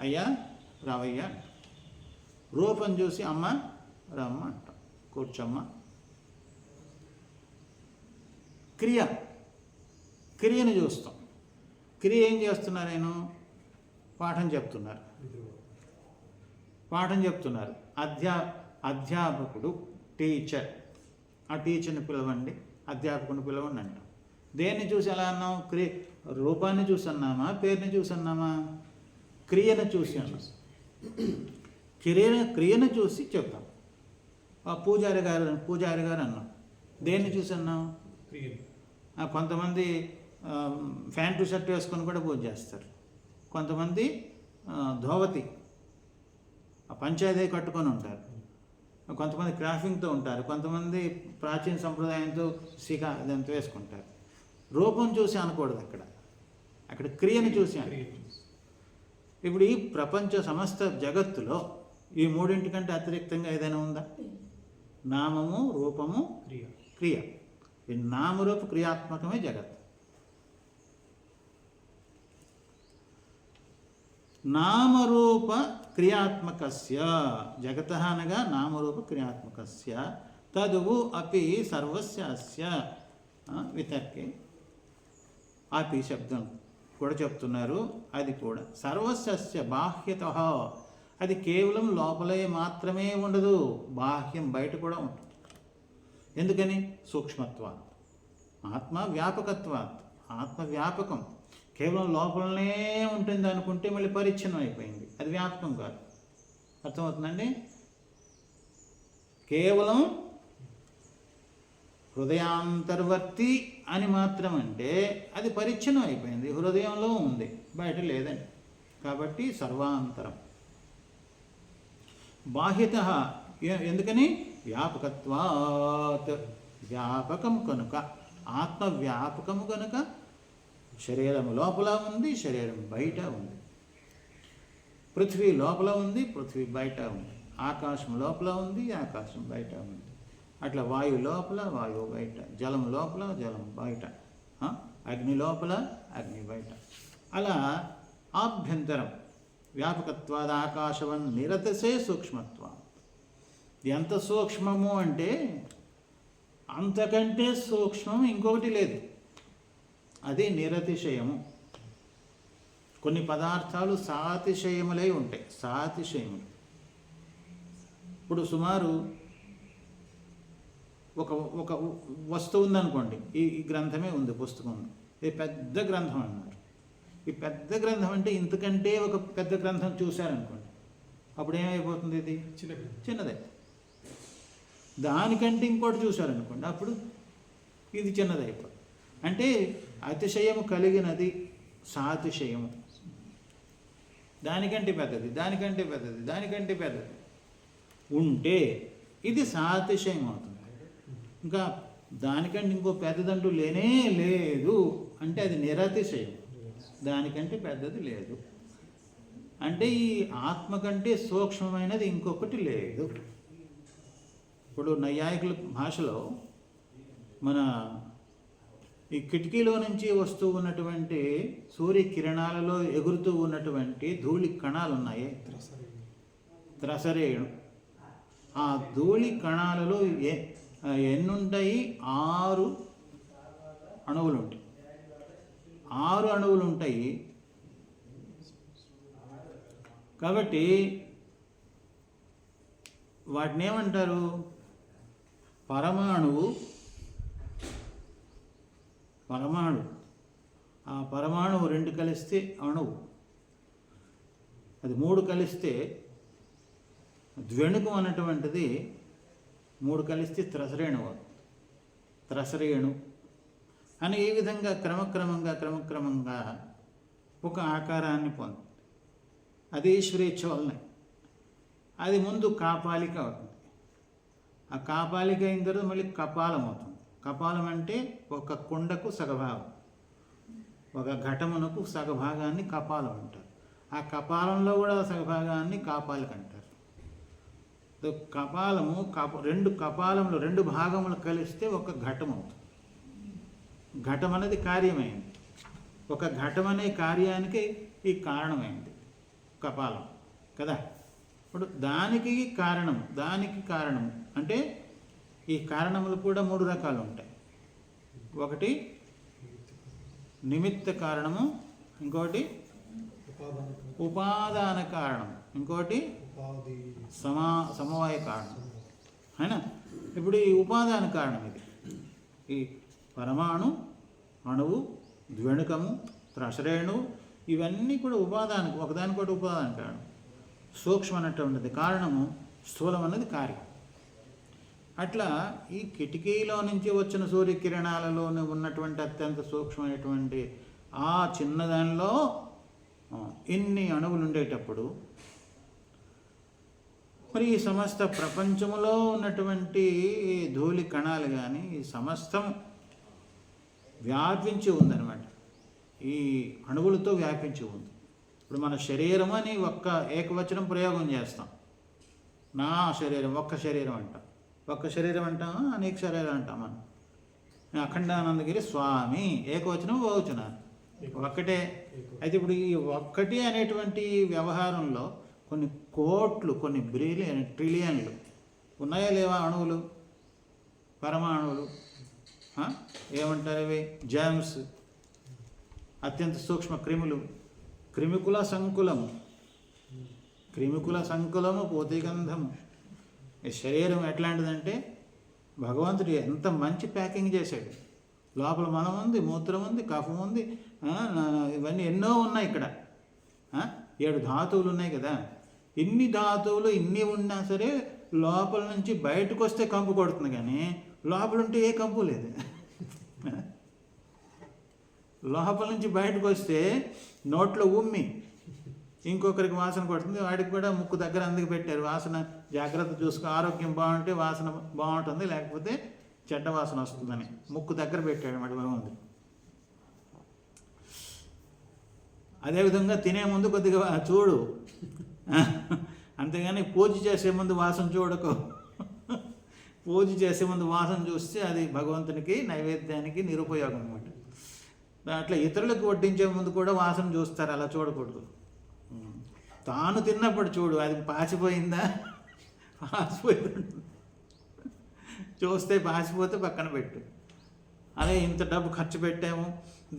అయ్యా రావయ్యా అంటాం. రూపం చూసి అమ్మ రమ్మ అంటాం, కూర్చోమ్మ. క్రియను చూస్తాం. క్రియ ఏం చేస్తున్నారు? నేను పాఠం చెప్తున్నారు. అధ్యాపకుడు, టీచర్. ఆ టీచర్ని పిలవండి, అధ్యాపకుడిని పిలవండి అంటాం. దేన్ని చూసి ఎలా అన్నాం? రూపాన్ని చూసి అన్నామా, పేరుని చూసి అన్నామా? క్రియను చూసి అన్నాం. క్రియను చూసి చెప్తాం. పూజారి గారు అన్నాం. దేన్ని చూసి అన్నాం? కొంతమంది ప్యాంటు షర్ట్ వేసుకొని కూడా పూజ చేస్తారు. కొంతమంది ధోవతి పంచాయతీ కట్టుకొని ఉంటారు. కొంతమంది క్రాఫింగ్తో ఉంటారు. కొంతమంది ప్రాచీన సంప్రదాయంతో శిఖ ఇదంతా వేసుకుంటారు. రూపం చూసి అనకూడదు, అక్కడ క్రియను చూసి అని. ఇప్పుడు ఈ ప్రపంచ సమస్త జగత్తులో ఈ మూడింటికంటే అతిరిక్తంగా ఏదైనా ఉందా? నామము, రూపము, క్రియ. ఈ నామరూప క్రియాత్మకమే జగత్. నామరూప క్రియాత్మకస్య జగత అనగా నామరూప క్రియాత్మకస్య తదువు అపి సర్వస్య అస్య వితర్కే. అపి శబ్దం కూడా చెప్తున్నారు. అది కూడా సర్వస్య బాహ్యతః, అది కేవలం లోపలే మాత్రమే ఉండదు, బాహ్యం బయట కూడా ఉంటుంది. ఎందుకని? సూక్ష్మత్వాత్, ఆత్మ వ్యాపకత్వాత్. ఆత్మ వ్యాపకం, కేవలం లోపలనే ఉంటుంది అనుకుంటే మళ్ళీ పరిచ్ఛిన్నం అయిపోయింది, అది వ్యాపకం కాదు. అర్థమవుతుందండి? కేవలం హృదయాంతర్వర్తి అని మాత్రం అంటే అది పరిచ్ఛిన్నం అయిపోయింది, హృదయంలో ఉంది, బయట లేదండి. కాబట్టి సర్వాంతరం. బాహ్యత ఎందుకని? వ్యాపకత్వాత్, వ్యాపకం కనుక, ఆత్మ వ్యాపకము కనుక శరీరం లోపల ఉంది, శరీరం బయట ఉంది. పృథ్వీ లోపల ఉంది, పృథ్వీ బయట ఉంది. ఆకాశం లోపల ఉంది, ఆకాశం బయట ఉంది. అట్లా వాయువు లోపల, వాయువు బయట. జలం లోపల, జలం బయట. అగ్ని లోపల, అగ్ని బయట. అలా ఆభ్యంతరం వ్యాపకత్వాద ఆకాశవన్ నిరతసే సూక్ష్మత్వం. ఎంత సూక్ష్మము అంటే అంతకంటే సూక్ష్మం ఇంకొకటి లేదు, అది నిరతిశయము. కొన్ని పదార్థాలు సాతిశయములై ఉంటాయి, సాతిశయములు. ఇప్పుడు సుమారు ఒక వస్తువు ఉందనుకోండి, ఈ గ్రంథమే ఉంది, పుస్తకం ఉంది, ఇది పెద్ద గ్రంథం అన్నారు. ఈ పెద్ద గ్రంథం అంటే ఇంతకంటే ఒక పెద్ద గ్రంథం చూశారనుకోండి, అప్పుడు ఏమైపోతుంది? ఇది చిన్నదే. దానికంటే ఇంకోటి చూశారనుకోండి, అప్పుడు ఇది చిన్నదైపోతుంది. అంటే అతిశయము కలిగినది సాతిశయము. దానికంటే పెద్దది, దానికంటే పెద్దది, దానికంటే పెద్దది ఉంటే ఇది సాతిశయం అవుతుంది. ఇంకా దానికంటే ఇంకో పెద్దదంటూ లేనే లేదు అంటే అది నిరతిశయం, దానికంటే పెద్దది లేదు. అంటే ఈ ఆత్మ కంటే సూక్ష్మమైనది ఇంకొకటి లేదు. ఇప్పుడు నైయాయికుల భాషలో మన ఈ కిటికీలో నుంచి వస్తూ ఉన్నటువంటి సూర్యకిరణాలలో ఎగురుతూ ఉన్నటువంటి ధూళి కణాలు ఉన్నాయి, త్రసరేణు. ఆ ధూళి కణాలలో ఎన్నుంటాయి? 6 అణువులు ఉంటాయి. 6 అణువులు ఉంటాయి. కాబట్టి వాటిని ఏమంటారు? పరమాణువు, ఆ పరమాణువు 2 కలిస్తే అణువు, అది 3 కలిస్తే ద్వెణుకం అన్నటువంటిది 3 కలిస్తే త్రసరేణు అని ఈ విధంగా క్రమక్రమంగా ఒక ఆకారాన్ని పొందుతుంది. అది ఈశ్వరేచ్ఛ వలన. అది ముందు కాపాలిక అవుతుంది. ఆ కాపాలిక అయిన తర్వాత మళ్ళీ కపాలం అవుతుంది. కపాలం అంటే ఒక కుండకు సగభాగం, ఒక ఘటమునకు సగభాగాన్ని కపాలం అంటారు. ఆ కపాలంలో కూడా సగభాగాన్ని కాపాలిక అంటారు. కపాలము 2 కపాలములు 2 భాగములు కలిస్తే ఒక ఘటం అవుతుంది. ఘటం అనేది కార్యమైంది. ఒక ఘటం అనే కార్యానికి ఈ కారణమైంది కపాలం కదా. ఇప్పుడు దానికి కారణం అంటే ఈ కారణములు కూడా 3 రకాలు ఉంటాయి. ఒకటి నిమిత్త కారణము, ఇంకోటి ఉపాదాన కారణం, ఇంకోటి సమవాయ కారణం అయినా. ఇప్పుడు ఈ ఉపాదాన కారణం ఇది. ఈ పరమాణు, అణువు, ద్వెణుకము, త్రసరేణు ఇవన్నీ కూడా ఒకదానికొకటి ఉపాదాన కారణం. సూక్ష్మం అన్నటువంటిది కారణము, స్థూలం అన్నది కార్యం. అట్లా ఈ కిటికీలో నుంచి వచ్చిన సూర్యకిరణాలలోనే ఉన్నటువంటి అత్యంత సూక్ష్మమైనటువంటి ఆ చిన్నదానిలో ఇన్ని అణువులు ఉండేటప్పుడు మరి ఈ సమస్త ప్రపంచంలో ఉన్నటువంటి ధూళి కణాలు కానీ ఈ సమస్తం వ్యాపించి ఉందన్నమాట. ఈ అణువులతో వ్యాపించి ఉంది. ఇప్పుడు మన శరీరం అని ఒక్క ఏకవచనం ప్రయోగం చేస్తాం. నా శరీరం, ఒక్క శరీరం అంటాం. ఒక్క శరీరం అంటామా, అనేక శరీరం అంటాం మనం. అఖండానందగిరి స్వామి ఏకవచనం, బహువచనం ఒక్కటే. అయితే ఇప్పుడు ఈ ఒక్కటి అనేటువంటి వ్యవహారంలో కొన్ని కోట్లు, కొన్ని ట్రిలియన్లు ఉన్నాయా లేవా అణువులు, పరమాణువులు, ఏమంటారు ఇవి, జర్మ్స్, అత్యంత సూక్ష్మ క్రిములు, క్రిమికుల సంకులము పూతిగంధము. ఈ శరీరం ఎట్లాంటిదంటే భగవంతుడు ఎంత మంచి ప్యాకింగ్ చేశాడు. లోపల మనం ఉంది, మూత్రం ఉంది, కఫం ఉంది, ఇవన్నీ ఎన్నో ఉన్నాయి. ఇక్కడ 7 ధాతువులు ఉన్నాయి కదా. ఇన్ని ధాతువులు ఇన్ని ఉన్నా సరే లోపల నుంచి బయటకు వస్తే కంపు కొడుతుంది, కానీ లోపల ఉంటే ఏ కంపు లేదు. లోపల నుంచి బయటకు వస్తే నోట్లో ఉమ్మి ఇంకొకరికి వాసన కొడుతుంది. వాడికి కూడా ముక్కు దగ్గర అందుకు పెట్టారు. వాసన జాగ్రత్త చూసుకో, ఆరోగ్యం బాగుంటే వాసన బాగుంటుంది, లేకపోతే చెడ్డ వాసన వస్తుందని ముక్కు దగ్గర పెట్టాడు అన్నమాట భగవంతుడు. అదేవిధంగా తినే ముందు కొద్దిగా చూడు, అంతేగాని పూజ చేసే ముందు వాసన చూడకు. పూజ చేసే ముందు వాసన చూస్తే అది భగవంతునికి నైవేద్యానికి నిరుపయోగం అన్నమాట. అట్లా ఇతరులకు వడ్డించే ముందు కూడా వాసన చూస్తారు, అలా చూడకూడదు. తాను తిన్నప్పుడు చూడు, అది పాసిపోయిందా, చూస్తే పాసిపోతే పక్కన పెట్టు. అదే ఇంత డబ్బు ఖర్చు పెట్టాము,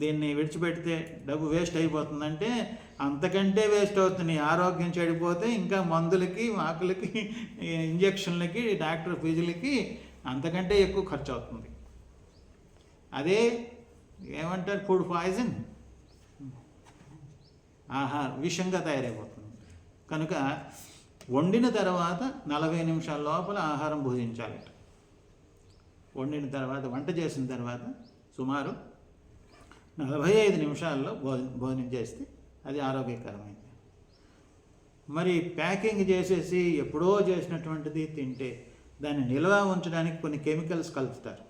దీన్ని విడిచిపెడితే డబ్బు వేస్ట్ అయిపోతుందంటే అంతకంటే వేస్ట్ అవుతుంది. ఆరోగ్యం చెడిపోతే ఇంకా మందులకి, ఆకులకి, ఇంజక్షన్లకి, డాక్టర్ ఫీజులకి అంతకంటే ఎక్కువ ఖర్చు అవుతుంది. అదే ఏమంటారు, ఫుడ్ పాయిజన్, విషంగా తయారైపోతుంది. కనుక వండిన తర్వాత 40 నిమిషాల లోపల ఆహారం భుజించాలట. వండిన తర్వాత, వంట చేసిన తర్వాత సుమారు 45 నిమిషాల్లో భోజనం చేస్తే అది ఆరోగ్యకరమైంది. మరి ప్యాకింగ్ చేసేసి ఎప్పుడో చేసినటువంటిది తింటే దాన్ని నిల్వ ఉంచడానికి కొన్ని కెమికల్స్ కలుపుతారు.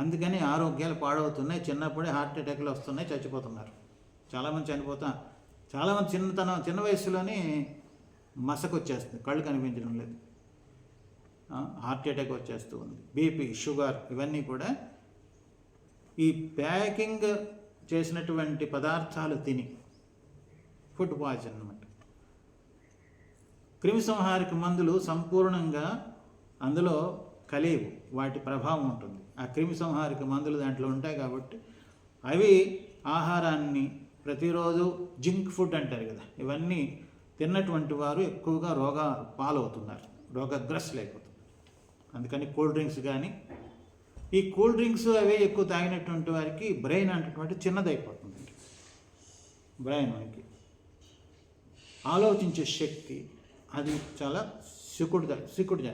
అందుకని ఆరోగ్యాలు పాడవుతున్నాయి. చిన్నప్పుడే హార్ట్ అటాక్లు వస్తున్నాయి, చచ్చిపోతున్నారు. చాలామంది చాలామంది చిన్న వయసులోనే మసకు వచ్చేస్తుంది, కళ్ళు కనిపించడం లేదు, హార్ట్ అటాక్ వచ్చేస్తూ ఉంది, బీపీ, షుగర్, ఇవన్నీ కూడా ఈ ప్యాకింగ్ చేసినటువంటి పదార్థాలు తిని ఫుడ్ పాయిజన్ అన్నమాట. క్రిమిసంహారక మందులు సంపూర్ణంగా అందులో కలియవు, వాటి ప్రభావం ఉంటుంది. ఆ క్రిమిసంహారక మందులు దాంట్లో ఉంటాయి కాబట్టి అవి ఆహారాన్ని ప్రతిరోజు జింక్ ఫుడ్ అంటారు కదా, ఇవన్నీ తిన్నటువంటి వారు ఎక్కువగా పాలవుతున్నారు, రోగగ్రస్తులైపోతున్నారు. అందుకని కూల్ డ్రింక్స్ కానీ, ఈ కూల్ డ్రింక్స్ అవే ఎక్కువ తాగినటువంటి వారికి బ్రెయిన్ అనేటువంటి చిన్నదైపోతుంది. బ్రెయిన్ మనకి ఆలోచించే శక్తి అది చాలా సిక్కుడుది.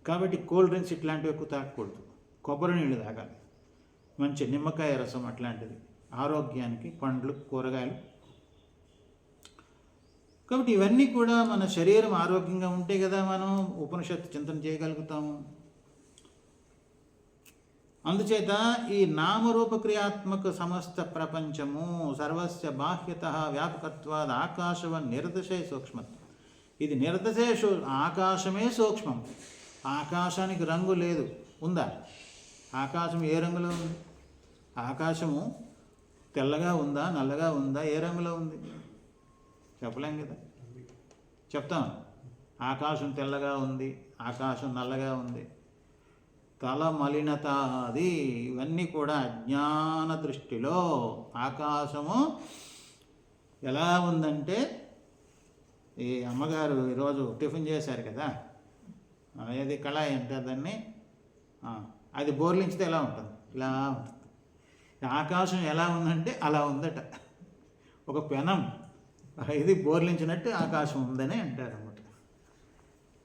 కాబట్టి కూల్ డ్రింక్స్ ఇట్లాంటివి ఎక్కువ తాగకూడదు. కొబ్బరి నీళ్ళు తాగాలి, మంచి నిమ్మకాయ రసం అట్లాంటిది ఆరోగ్యానికి, పండ్లు, కూరగాయలు. కాబట్టి ఇవన్నీ కూడా మన శరీరం ఆరోగ్యంగా ఉంటే కదా మనం ఉపనిషత్తు చింతన చేయగలుగుతాము. అందుచేత ఈ నామరూప క్రియాత్మక సమస్త ప్రపంచము సర్వస్య బాహ్యత వ్యాపకత్వాద్ ఆకాశవ నిరతిశయ సూక్ష్మత్వం. ఇది నిరతిశయ ఆకాశమే సూక్ష్మం. ఆకాశానికి రంగు లేదు, ఉందా? ఆకాశం ఏ రంగులో ఉంది? ఆకాశము తెల్లగా ఉందా, నల్లగా ఉందా, ఏ రంగులో ఉంది? చెప్పలేం కదా. చెప్తాం, ఆకాశం తెల్లగా ఉంది, ఆకాశం నల్లగా ఉంది. తల మలినత అది, ఇవన్నీ కూడా అజ్ఞాన దృష్టిలో ఆకాశము ఎలా ఉందంటే, ఈ అమ్మగారు ఈరోజు టిఫిన్ చేశారు కదా, ఏది కళాయి అంటారు దాన్ని, అది బోర్లించితే ఎలా ఉంటుంది? ఇలా ఉంటుంది. ఆకాశం ఎలా ఉందంటే అలా ఉందట. ఒక పెనం ఇది బోర్లించినట్టు ఆకాశం ఉందని అంటారు అన్నమాట.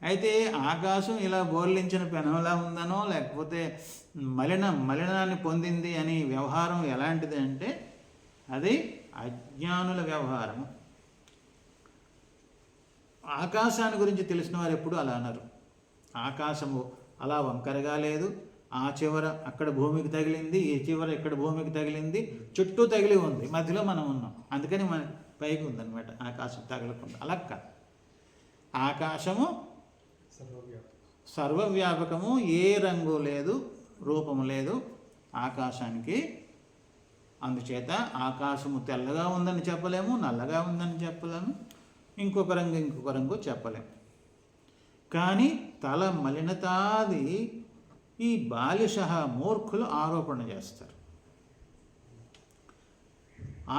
అయితే ఆకాశం ఇలా బోర్లించిన పెనంలా ఉందనో, లేకపోతే మలినాన్ని పొందింది అని వ్యవహారం ఎలాంటిది అంటే అది అజ్ఞానుల వ్యవహారం. ఆకాశాన్ని గురించి తెలిసిన వారు ఎప్పుడు అలా అన్నారు. ఆకాశము అలా వంకరగా లేదు, ఆ చివర అక్కడ భూమికి తగిలింది, ఈ చివర ఇక్కడ భూమికి తగిలింది, చుట్టూ తగిలి ఉంది, మధ్యలో మనం ఉన్నాం, అందుకని మన పైకి ఉందన్నమాట. ఆకాశం తగలకుండా అలక్క. ఆకాశము సర్వవ్యాపకము, ఏ రంగు లేదు, రూపము లేదు ఆకాశానికి. అందుచేత ఆకాశము తెల్లగా ఉందని చెప్పలేము, నల్లగా ఉందని చెప్పలేము, ఇంకొక రంగు చెప్పలేము. కానీ తల మలినతాది ఈ బాలిష మూర్ఖులు ఆరోపణ చేస్తారు.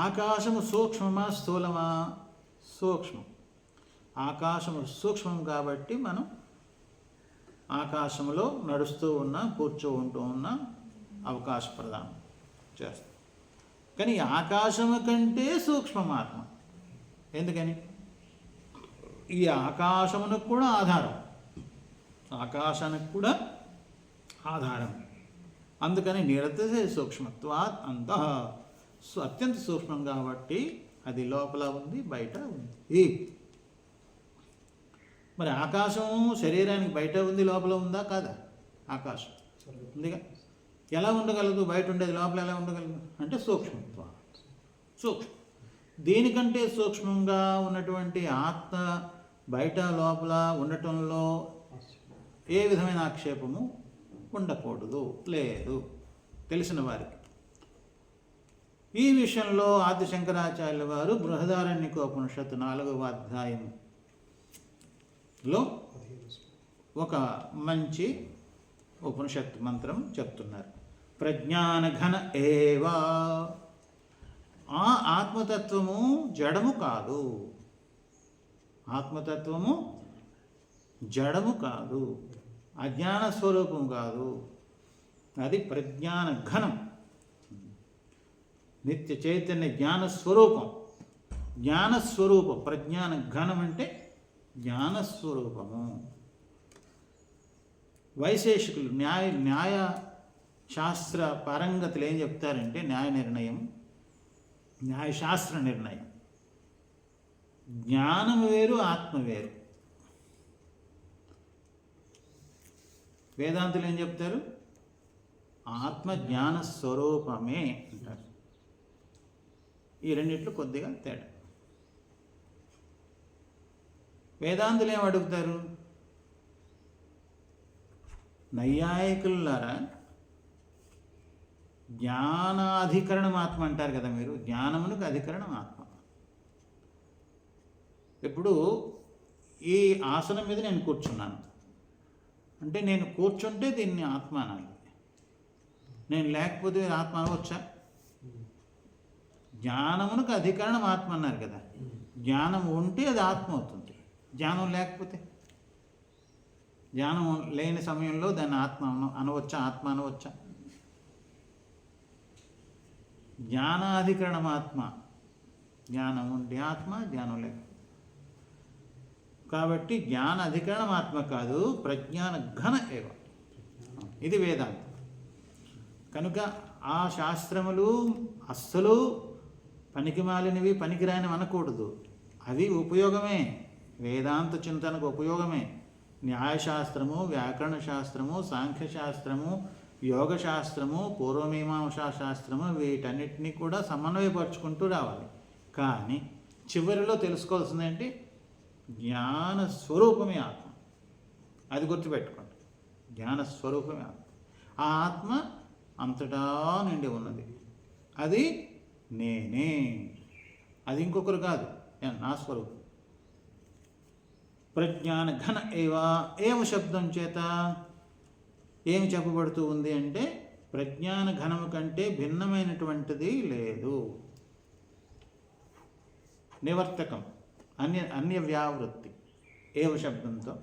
ఆకాశము సూక్ష్మమా స్థూలమా? సూక్ష్మం. ఆకాశము సూక్ష్మం కాబట్టి మనం ఆకాశంలో నడుస్తూ ఉన్నా, కూర్చోంటూ ఉన్నా అవకాశ ప్రదానం చేస్తాం. కానీ ఆకాశము కంటే సూక్ష్మమాత్మ. ఎందుకని? ఈ ఆకాశమునకు కూడా ఆధారం, ఆకాశానికి కూడా ఆధారం. అందుకని నిరతిశయ సూక్ష్మత్వాత్ అంతః, అత్యంత సూక్ష్మం కాబట్టి అది లోపల ఉంది, బయట ఉంది. మరి ఆకాశం శరీరానికి బయట ఉంది, లోపల ఉందా? కాదా? ఆకాశం ఉందిగా. ఎలా ఉండగలదు? బయట ఉండేది లోపల ఎలా ఉండగలదు అంటే సూక్ష్మత్వం. సూక్ష్మం. దీనికంటే సూక్ష్మంగా ఉన్నటువంటి ఆత్మ బయట లోపల ఉండటంలో ఏ విధమైన ఆక్షేపము ఉండకూడదు, లేదు తెలిసిన వారికి. ఈ విషయంలో ఆది శంకరాచార్యుల వారు బృహదారణ్యకోపనిషత్తు 4వ అధ్యాయంలో ఒక మంచి ఉపనిషత్తు మంత్రం చెప్తున్నారు. ప్రజ్ఞానఘన ఏవా, ఆ ఆత్మతత్వము జడము కాదు, ఆత్మతత్వము జడము కాదు, అజ్ఞాన స్వరూపం కాదు, అది ప్రజ్ఞాన ఘనం, నిత్య చైతన్య జ్ఞానస్వరూపం. జ్ఞానస్వరూపం. ప్రజ్ఞాన ఘనం అంటే జ్ఞానస్వరూపము. వైశేషికులు న్యాయ శాస్త్ర పారంగతులు ఏం చెప్తారంటే, న్యాయశాస్త్ర నిర్ణయం, జ్ఞానం వేరు, ఆత్మ వేరు. వేదాంతులు ఏం చెప్తారు? ఆత్మ జ్ఞాన స్వరూపమే అంటారు. ఈ రెండిట్లో కొద్దిగా తేడా. వేదాంతులు ఏం అడుగుతారు? నైయాయికులారా, జ్ఞానాధికరణం ఆత్మ అంటారు కదా మీరు, జ్ఞానమునకు అధికరణం ఆత్మ. ఇప్పుడు ఈ ఆసనం మీద నేను కూర్చున్నాను అంటే, నేను కూర్చుంటే దీన్ని ఆత్మ అనాలి, నేను లేకపోతే ఆత్మ అనవచ్చా? జ్ఞానమునకు అధికరణం ఆత్మ అన్నారు కదా. జ్ఞానం ఉంటే అది ఆత్మ అవుతుంది. జ్ఞానం లేకపోతే, జ్ఞానం లేని సమయంలో దాన్ని ఆత్మ అనవచ్చా? ఆత్మ అనవచ్చా? జ్ఞానాధికరణం ఆత్మ. జ్ఞానం ఉంటే ఆత్మ, జ్ఞానం లేక. కాబట్టి జ్ఞాన అధికరణం ఆత్మ కాదు, ప్రజ్ఞాన ఘన ఏవ. ఇది వేదాంతం. కనుక ఆ శాస్త్రములు అస్సలు పనికిమాలినవి, పనికిరానివి అనకూడదు. అవి ఉపయోగమే, వేదాంత చింతనకు ఉపయోగమే. న్యాయశాస్త్రము, వ్యాకరణ శాస్త్రము, సాంఖ్యశాస్త్రము, యోగశాస్త్రము, పూర్వమీమాంసా శాస్త్రము, వీటన్నిటినీ కూడా సమన్వయపరుచుకుంటూ రావాలి. కానీ చివరిలో తెలుసుకోవాల్సింది ఏంటి? జ్ఞాన స్వరూపమే ఆత్మ. అది గుర్తుపెట్టుకోండి. జ్ఞాన స్వరూపమే ఆత్మ. ఆ ఆత్మ అంతటా నిండి ఉన్నది. అది నేనే, అది ఇంకొకరు కాదు, నా స్వరూపం. ప్రజ్ఞాన ఘన ఏవా. ఏమ శబ్దం చేత ఏమి చెప్పబడుతూ ఉంది అంటే, ప్రజ్ఞాన ఘనము కంటే భిన్నమైనటువంటిది లేదు. నివర్తకం, అన్య వ్యావృత్తి. ఏవ శబ్దంతో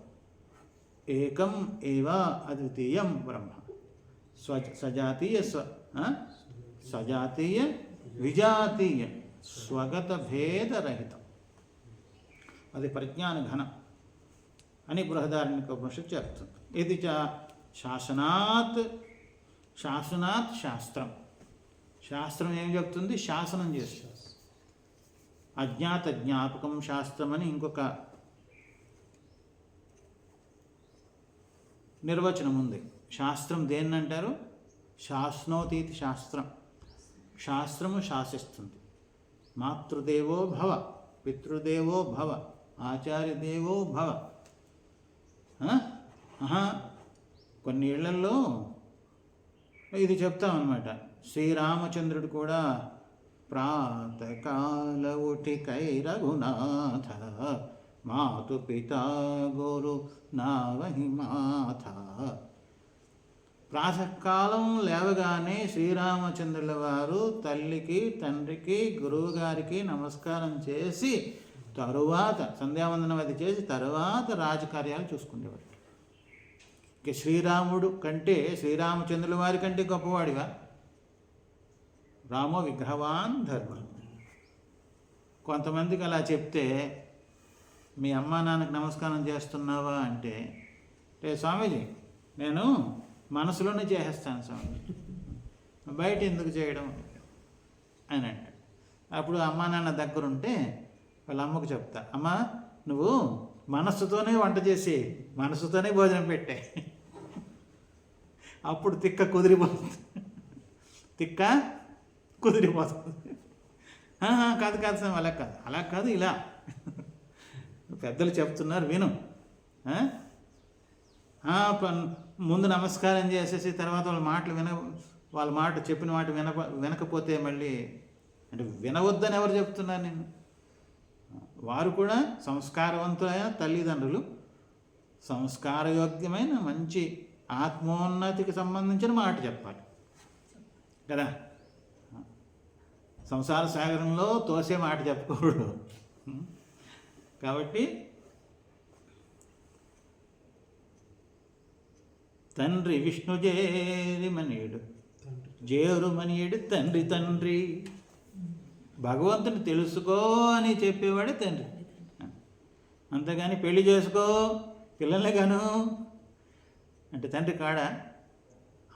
ఏకం ఏవ అద్వితీయం బ్రహ్మ. సజాతీయ విజాతీయ స్వగత భేదరహితం. అది ప్రజ్ఞాన ఘనం అని బృహదారణ్యకోపనిషత్తు చెప్తుంది. ఇది శాసనాత్ శాస్త్రం. శాస్త్రం ఏం చెప్తుంది? శాసనం చేస్తుంది. అజ్ఞాత జ్ఞాపకం శాస్త్రం అని ఇంకొక నిర్వచనం ఉంది. శాస్త్రం దేన్ని అంటారు? శాస్నోతీతి శాస్త్రం. శాస్త్రము శాసిస్తుంది. మాతృదేవో భవ, పితృదేవో భవ, ఆచార్యదేవో భవ. కొన్ని ఇళ్లల్లో ఇది చెప్తామన్నమాట. శ్రీరామచంద్రుడు కూడా ప్రాతకాల ఉఠికై రఘునాథ మాతు పితా గురు నావహి మాథ. ప్రాతకాలం లేవగానే శ్రీరామచంద్రుల వారు తల్లికి, తండ్రికి, గురువు గారికి నమస్కారం చేసి తరువాత సంధ్యావందనం అది చేసి తరువాత రాజకార్యాలు చూసుకునేవారు. ఇక శ్రీరాముడు కంటే, శ్రీరామచంద్రుల వారి కంటే గొప్పవాడివా? రామో విగ్రహవాన్ ధర్మ. కొంతమందికి అలా చెప్తే, మీ అమ్మా నాన్నకు నమస్కారం చేస్తున్నావా అంటే, స్వామీజీ నేను మనసులోనే చేసేస్తాను స్వామీజీ, బయట ఎందుకు చేయడం అని అంటాడు. అప్పుడు అమ్మా నాన్న దగ్గరుంటే వాళ్ళ అమ్మకు చెప్తా, అమ్మా నువ్వు మనస్సుతోనే వంట చేసి మనసుతోనే భోజనం పెట్టే, అప్పుడు తిక్క కుదిరిపోతుంది. కాదు సార్, అలా కాదు ఇలా పెద్దలు చెప్తున్నారు విను. ముందు నమస్కారం చేసేసి తర్వాత వాళ్ళ మాట చెప్పిన మాట వినకపోతే మళ్ళీ అంటే వినవద్దని ఎవరు చెప్తున్నారు? నేను వారు కూడా సంస్కారవంతులైన తల్లిదండ్రులు, సంస్కారయోగ్యమైన మంచి ఆత్మోన్నతికి సంబంధించిన మాట చెప్పాలి కదా. సంసార సాగరంలో తోసే మాట చెప్పకూడదు. కాబట్టి తండ్రి విష్ణు జేరుమనియుడు తండ్రి. భగవంతుని తెలుసుకో అని చెప్పేవాడే తండ్రి. అంతేగాని పెళ్లి చేసుకో, పిల్లల్ని గాను అంటే తండ్రి కాడా?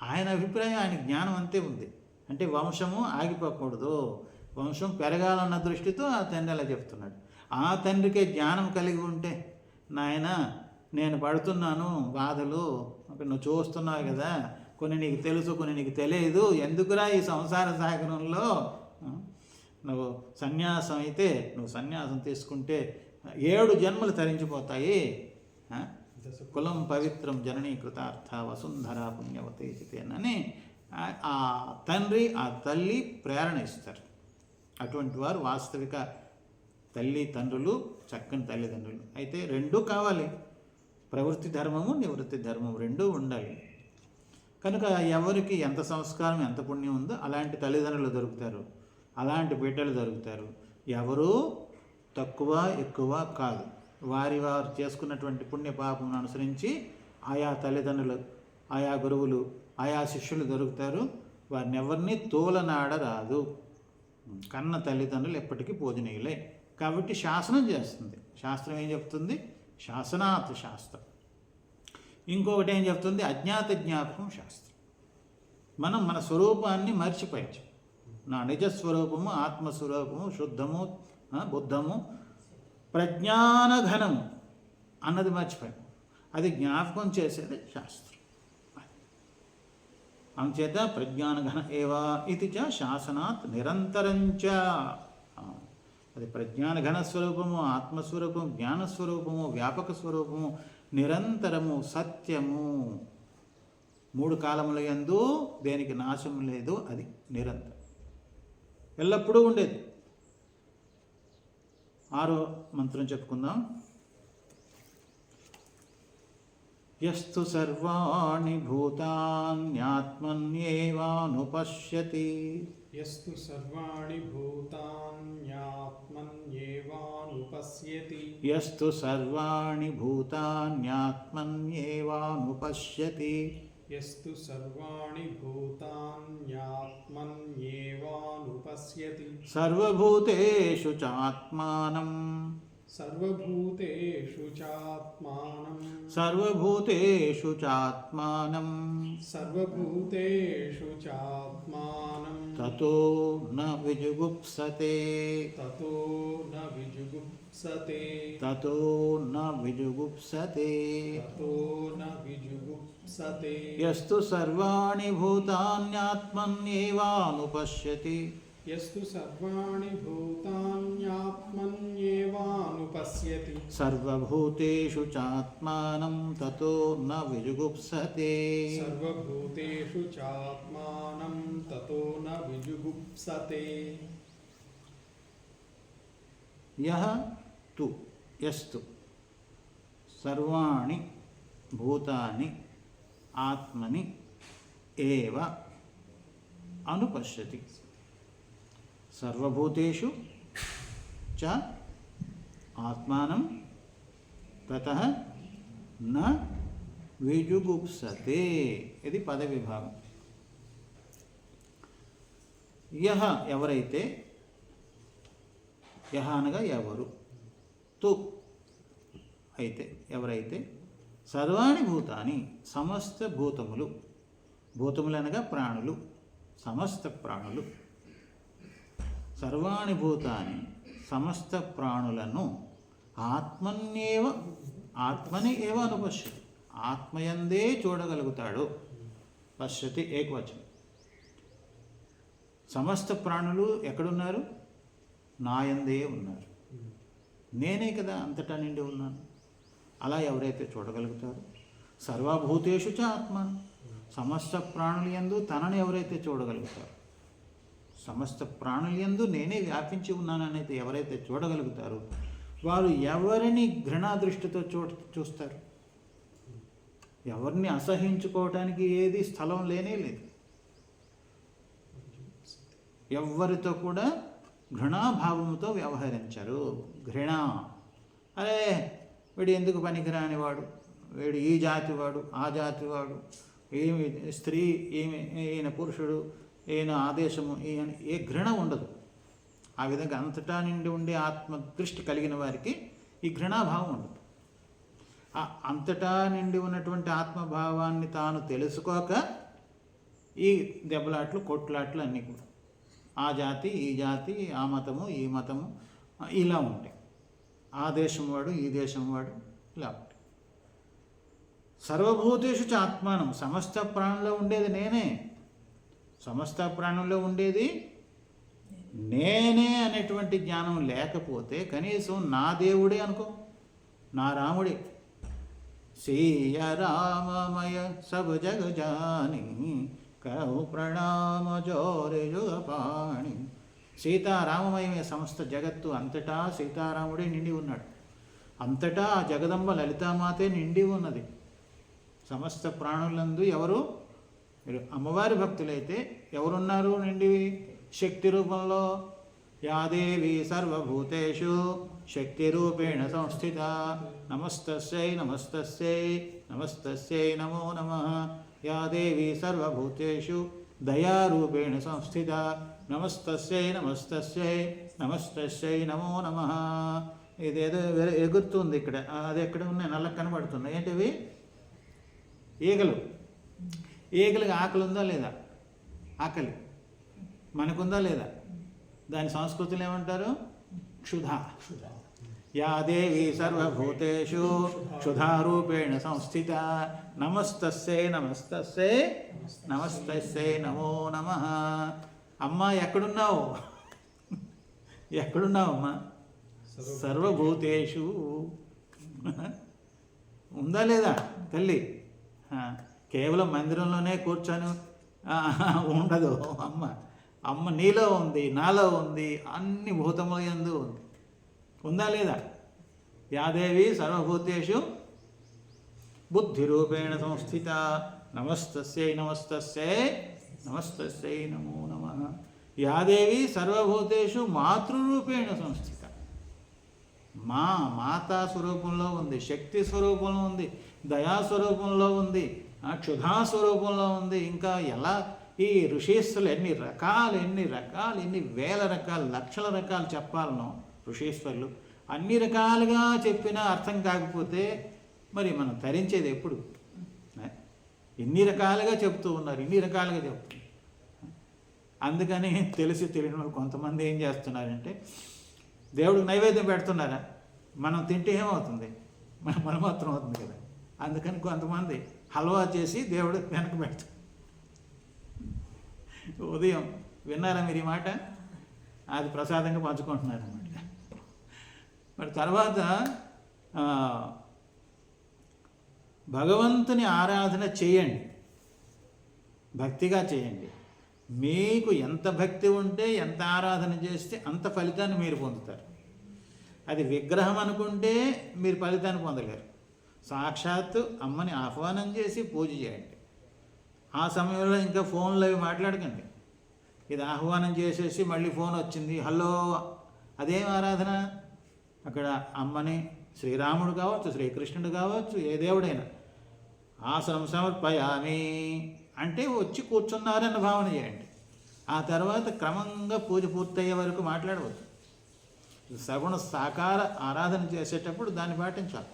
ఆయన అభిప్రాయం, ఆయన జ్ఞానం అంతే ఉంది. అంటే వంశము ఆగిపోకూడదు, వంశం పెరగాలన్న దృష్టితో ఆ తండ్రి అలా చెప్తున్నాడు. ఆ తండ్రికే జ్ఞానం కలిగి ఉంటే, నాయన నేను పడుతున్నాను బాధలు, నువ్వు చూస్తున్నావు కదా, కొన్ని నీకు తెలుసు కొన్ని నీకు తెలియదు, ఎందుకురా ఈ సంసార సాగరంలో, నువ్వు సన్యాసం అయితే నువ్వు సన్యాసం తీసుకుంటే 7 జన్మలు తరించిపోతాయి, కులం పవిత్రం జననీ కృతార్థ వసుంధర పుణ్యవతే చితేనని ఆ తండ్రి ఆ తల్లి ప్రేరణ ఇస్తారు. అటువంటి వారు వాస్తవిక తల్లిదండ్రులు, చక్కని తల్లిదండ్రులు. అయితే రెండూ కావాలి, ప్రవృత్తి ధర్మము నివృత్తి ధర్మము రెండూ ఉండాలి. కనుక ఎవరికి ఎంత సంస్కారం ఎంత పుణ్యం ఉందో అలాంటి తల్లిదండ్రులు దొరుకుతారు, అలాంటి బిడ్డలు దొరుకుతారు. ఎవరు తక్కువ ఎక్కువ కాదు. వారు చేసుకున్నటువంటి పుణ్యపాపమును అనుసరించి ఆయా తల్లిదండ్రులు, ఆయా గురువులు, ఆయా శిష్యులు దొరుకుతారు. వారిని ఎవరిని తోలనాడరాదు. కన్న తల్లిదండ్రులు ఎప్పటికీ పూజనీయులే. కాబట్టి శాసనం చేస్తుంది. శాస్త్రం ఏం చెప్తుంది? శాసనాత్ శాస్త్రం. ఇంకొకటి ఏం చెప్తుంది? అజ్ఞాత జ్ఞాపకం శాస్త్రం. మనం మన స్వరూపాన్ని మర్చిపోయాం. నా నిజస్వరూపము, ఆత్మస్వరూపము, శుద్ధము, బుద్ధము, ప్రజ్ఞానఘనము అన్నది మర్చిపోయాం. అది జ్ఞాపకం చేసేది శాస్త్రం. అంచేత ప్రజ్ఞానఘన ఏవా ఇది చ శాసనాత్ నిరంతరంచ. అది ప్రజ్ఞానఘన స్వరూపము, ఆత్మస్వరూపము, జ్ఞానస్వరూపము, వ్యాపక స్వరూపము, నిరంతరము, సత్యము, 3 కాలముల యందు దేనికి నాశం లేదు. అది నిరంతరం, ఎల్లప్పుడూ ఉండేది. 6వ మంత్రం చెప్పుకుందాం. యస్తు సర్వాణి భూతాన్యాత్మన్యేవానుపశ్యతి. యస్తు సర్వాణి భూతాన్యాత్మన్యేవానుపశ్యతి. యస్తు సర్వాణి భూతాన్యాత్మన్యేవానుపశ్యతి. యస్తు సర్వాణి భూతాన్యాత్మన్యేవానుపశ్యతి. సర్వభూతేషు చాత్మానం. సర్వభూతేషు చాత్మానం. సర్వభూతేషు చాత్మానం. సర్వభూతేషు చాత్మానం. తతో న విజుగుప్సతే. తతో న విజుగుప్సతే. తతో న విజుగుప్సతే. తతో న విజుగుప్సతే. యస్తు సర్వాణి భూతాన్యాత్మన్యేవానుపశ్యతి. యస్తు సర్వాణి భూతాన్యాత్మన్యేవానుపశ్యతి. సర్వభూతేషు చాత్మానం తతో న విజుగుప్సతే. సర్వభూతేషు చాత్మానం తతో న విజుగుప్సతే. యః తు యస్తు సర్వాణి భూతాని ఆత్మని ఏవ అనుపశ్యతి. సర్వభూతేషు చ ఆత్మానం తతః న విజుగుప్సతే. ఇది పదవిభాగం. యః ఎవరైతే, యః అనగా ఎవరు, తు అయితే ఎవరైతే, సర్వాణి భూతాని సమస్త భూతములు, భూతములు అనగా ప్రాణులు, సమస్త ప్రాణులు, సర్వాణి భూతాని సమస్త ప్రాణులను ఆత్మన్యేవ, ఆత్మని ఏవ అనుపశ్యతి, ఆత్మయందే చూడగలుగుతాడు. పశ్యతి ఏకవచనం. సమస్త ప్రాణులు ఎక్కడున్నారు? నాయందే ఉన్నారు. నేనే కదా అంతటా నిండి ఉన్నాను. అలా ఎవరైతే చూడగలుగుతారో, సర్వభూతేషు చ ఆత్మ, సమస్త ప్రాణుల యందు తనని ఎవరైతే చూడగలుగుతారో, సమస్త ప్రాణుల యందు నేనే వ్యాపించి ఉన్నాననేది ఎవరైతే చూడగలుగుతారో, వారు ఎవరిని ఘృణా దృష్టితో చూస్తారు. ఎవరిని అసహించుకోవటానికి ఏది స్థలం లేనే లేదు. ఎవరితో కూడా ఘృణాభావంతో వ్యవహరించరు. ఘృణ, అరే వీడు ఎందుకు పనికిరాని వాడు, వీడు ఈ జాతి వాడు, ఆ జాతి వాడు, ఏమి స్త్రీ, ఈయన పురుషుడు, ఈయన ఆదేశము, ఈయన, ఏ ఘృణ ఉండదు. ఆ విధంగా అంతటా నిండి ఉండే ఆత్మదృష్టి కలిగిన వారికి ఈ ఘృణాభావం ఉండదు. ఆ అంతటా నిండి ఉన్నటువంటి ఆత్మభావాన్ని తాను తెలుసుకోక ఈ దెబ్బలాట్లు, కొట్లాట్లు అన్నీ కూడా ఆ జాతి, ఈ జాతి, ఆ మతము, ఈ మతము ఇలా ఉంటాయి. ఆ దేశం వాడు, ఈ దేశం వాడు, ఇలా ఉంటాయి. సర్వభూతేషు చ ఆత్మానం, సమస్త ప్రాణంలో ఉండేది నేనే. సమస్త ప్రాణంలో ఉండేది నేనే అనేటువంటి జ్ఞానం లేకపోతే కనీసం నా దేవుడే అనుకో, నా రాముడే. శ్రీయ రామమయ సబ జగ జాని కౌ ప్రణామ జోరే యుగపాణి. సీతారామమయమే సమస్త జగత్తు, అంతటా సీతారాముడే నిండి ఉన్నాడు. అంతటా ఆ జగదంబ లలితామాతే నిండి ఉన్నది. సమస్త ప్రాణులందు ఎవరు, మీరు అమ్మవారి భక్తులైతే ఎవరున్నారు నిండి? శక్తి రూపంలో యా దేవీ సర్వభూతేషు శక్తిరూపేణ సంస్థితా నమస్తస్యై నమస్తస్యై నమస్తస్యై నమో నమః. యా దేవీ సర్వభూతేషు దయారూపేణ సంస్థితా నమస్తస్యై నమస్తస్యై నమస్తస్యై నమో నమః. ఇదేదో ఎగురుతుంది ఇక్కడ, అది ఎక్కడ ఉన్నాయి, నల్లకి కనబడుతున్నాయి. ఏంటివి? ఈగలు. ఈగలకి ఆకలి ఉందా లేదా? ఆకలి మనకుందా లేదా? దాని సంస్కృతిలో ఏమంటారు? క్షుధ. యా దేవీ సర్వభూతేషు క్షుధారూపేణ సంస్థిత నమస్తస్యై నమస్తస్యై నమస్తస్యై నమో నమః. అమ్మా ఎక్కడున్నావు? ఎక్కడున్నావు అమ్మా? సర్వభూతేషు. ఉందా లేదా తల్లి? కేవలం మందిరంలోనే కూర్చొని ఉండదు అమ్మ. అమ్మ నీలో ఉంది, నాలో ఉంది, అన్ని భూతముల యందు ఉంది. ఉందా లేదా? యాదేవి సర్వభూతేషు బుద్ధిరూపేణ సంస్థిత నమస్తస్యై నమస్తస్యై నమస్తస్యై నమో నమః. యాదేవి సర్వభూతేషు మాతృరూపేణ సంస్థిత. మాతా స్వరూపంలో ఉంది, శక్తి స్వరూపంలో ఉంది, దయాస్వరూపంలో ఉంది, క్షుధాస్వరూపంలో ఉంది. ఇంకా ఎలా ఈ ఋషీశ్వరులు ఎన్ని వేల రకాలు, లక్షల రకాలు చెప్పాలనో ఋషీశ్వరులు. అన్ని రకాలుగా చెప్పినా అర్థం కాకపోతే మరి మనం తరించేది ఎప్పుడు? ఎన్ని రకాలుగా చెప్తూ ఉన్నారు, ఇన్ని రకాలుగా చెప్తున్నారు. అందుకని తెలిసి తెలియని వాళ్ళు కొంతమంది ఏం చేస్తున్నారంటే, దేవుడికి నైవేద్యం పెడుతున్నారా, మనం తింటే ఏమవుతుంది? మన మలమూత్రం అవుతుంది కదా. అందుకని కొంతమంది హల్వా చేసి దేవుడు వెనక పెడతారు. ఉదయం విన్నారా మీరు ఈ మాట? అది ప్రసాదంగా పంచుకుంటున్నారన్నమాట. మరి తర్వాత భగవంతుని ఆరాధన చేయండి, భక్తిగా చేయండి. మీకు ఎంత భక్తి ఉంటే, ఎంత ఆరాధన చేస్తే అంత ఫలితాన్ని మీరు పొందుతారు. అది విగ్రహం అనుకుంటే మీరు ఫలితాన్ని పొందలేరు. సాక్షాత్తు అమ్మని ఆహ్వానం చేసి పూజ చేయండి. ఆ సమయంలో ఇంకా ఫోన్లో అవి మాట్లాడకండి. ఇది ఆహ్వానం చేసేసి మళ్ళీ ఫోన్ వచ్చింది, హలో, అదేం ఆరాధన? అక్కడ అమ్మని, శ్రీరాముడు కావచ్చు, శ్రీకృష్ణుడు కావచ్చు, ఏ దేవుడైనా ఆసనం సమర్పయామి అంటే వచ్చి కూర్చున్నారన్న భావన చేయండి. ఆ తర్వాత క్రమంగా పూజ పూర్తయ్యే వరకు మాట్లాడవచ్చు. సగుణ సాకార ఆరాధన చేసేటప్పుడు దాన్ని పాటించాలి.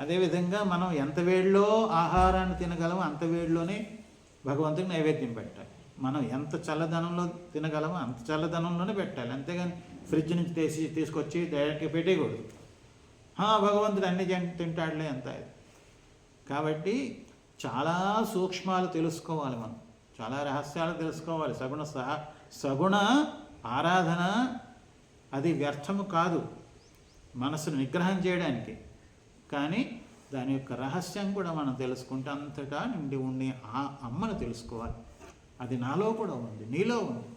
అదేవిధంగా మనం ఎంత వేడిలో ఆహారాన్ని తినగలమో అంత వేడిలోనే భగవంతుడికి నైవేద్యం పెట్టాలి. మనం ఎంత చల్లదనంలో తినగలమో అంత చల్లదనంలోనే పెట్టాలి. అంతేగాని ఫ్రిడ్జ్ నుంచి తీసుకొచ్చి డైరెక్ట్గా పెట్టేయకూడదు. భగవంతుడు అన్ని తింటాడులే అంత. కాబట్టి చాలా సూక్ష్మాలు తెలుసుకోవాలి, మనం చాలా రహస్యాలు తెలుసుకోవాలి. సగుణ ఆరాధన అది వ్యర్థము కాదు, మనసును నిగ్రహం చేయడానికి. కానీ దాని యొక్క రహస్యం కూడా మనం తెలుసుకుంటే అంతటా నిండి ఉండి ఆ అమ్మను తెలుసుకోవాలి. అది నాలో కూడా ఉంది, నీలో ఉంది.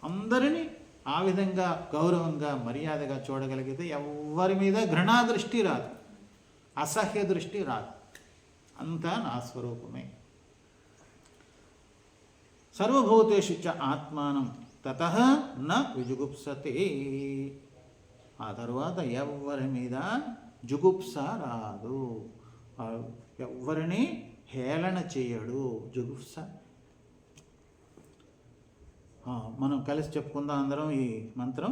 అందరినీ ఆ విధంగా గౌరవంగా మర్యాదగా చూడగలిగితే ఎవ్వరి మీద ఘృణా దృష్టి రాదు, అసహ్య దృష్టి రాదు. అంతా నా స్వరూపమే. సర్వభూతేషు చ ఆత్మానం తతః న విజుగుప్సతే. ఆ తర్వాత ఎవ్వరి మీద జుగుప్స రాదు, ఎవ్వరిని హేళన చేయడు. జుగుప్స మనం కలిసి చెప్పుకుందాం అందరం ఈ మంత్రం.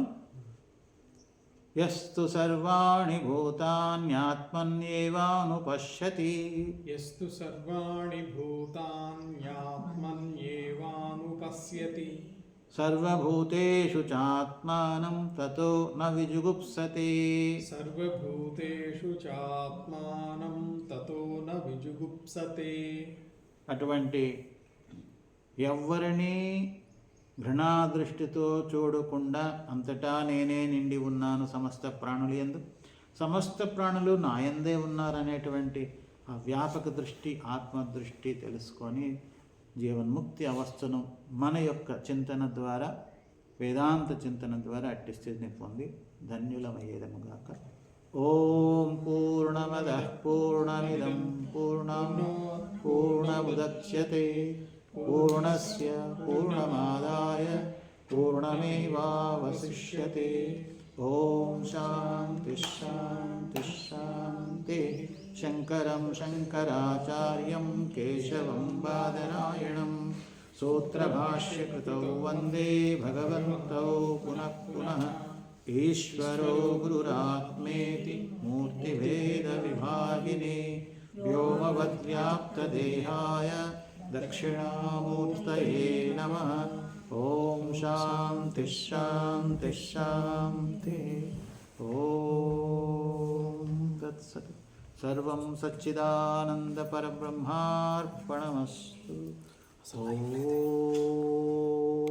యస్తు సర్వాణి భూతాన్యాత్మన్యేవానుపశ్యతి. యస్తు సర్వాణి భూతాన్యాత్మన్యేవానుపశ్యతి. సర్వభూతేషు చాత్మానం తతో న విజుగుప్సతే. సర్వభూతేషు చాత్మానం తతో న విజుగుప్సతే. అటువంటి ఎవ్వరినీ ఘృణాదృష్టితో చూడకుండా అంతటా నేనే నిండి ఉన్నాను సమస్త ప్రాణులు యందు, సమస్త ప్రాణులు నాయందే ఉన్నారనేటువంటి ఆ వ్యాపక దృష్టి, ఆత్మదృష్టి తెలుసుకొని జీవన్ముక్తి అవస్థను మన యొక్క చింతన ద్వారా, వేదాంత చింతన ద్వారా అట్టి స్థితిని పొంది ధన్యులమయ్యేదముగాక. ఓం పూర్ణమదః పూర్ణమిదం పూర్ణముదచ్యతే పూర్ణస్య పూర్ణమాదాయ पूर्णमेवावशिष्यते। ॐ शान्ति शान्ति शान्ति। शङ्करं शङ्कराचार्यं केशवं बादरायणं सूत्रभाष्यकृतौ वन्दे भगवन्तौ पुनः पुनः। ईश्वरो गुरुरात्मेति मूर्तिभेदविभागिने व्योमवद्व्याप्तदेहाय दक्षिणामूर्तये नमः। ॐ शान्ति शान्ति शान्ति। ॐ तत्सत्। सर्वं सच्चिदानन्दपरब्रह्मार्पणमस्तु। ॐ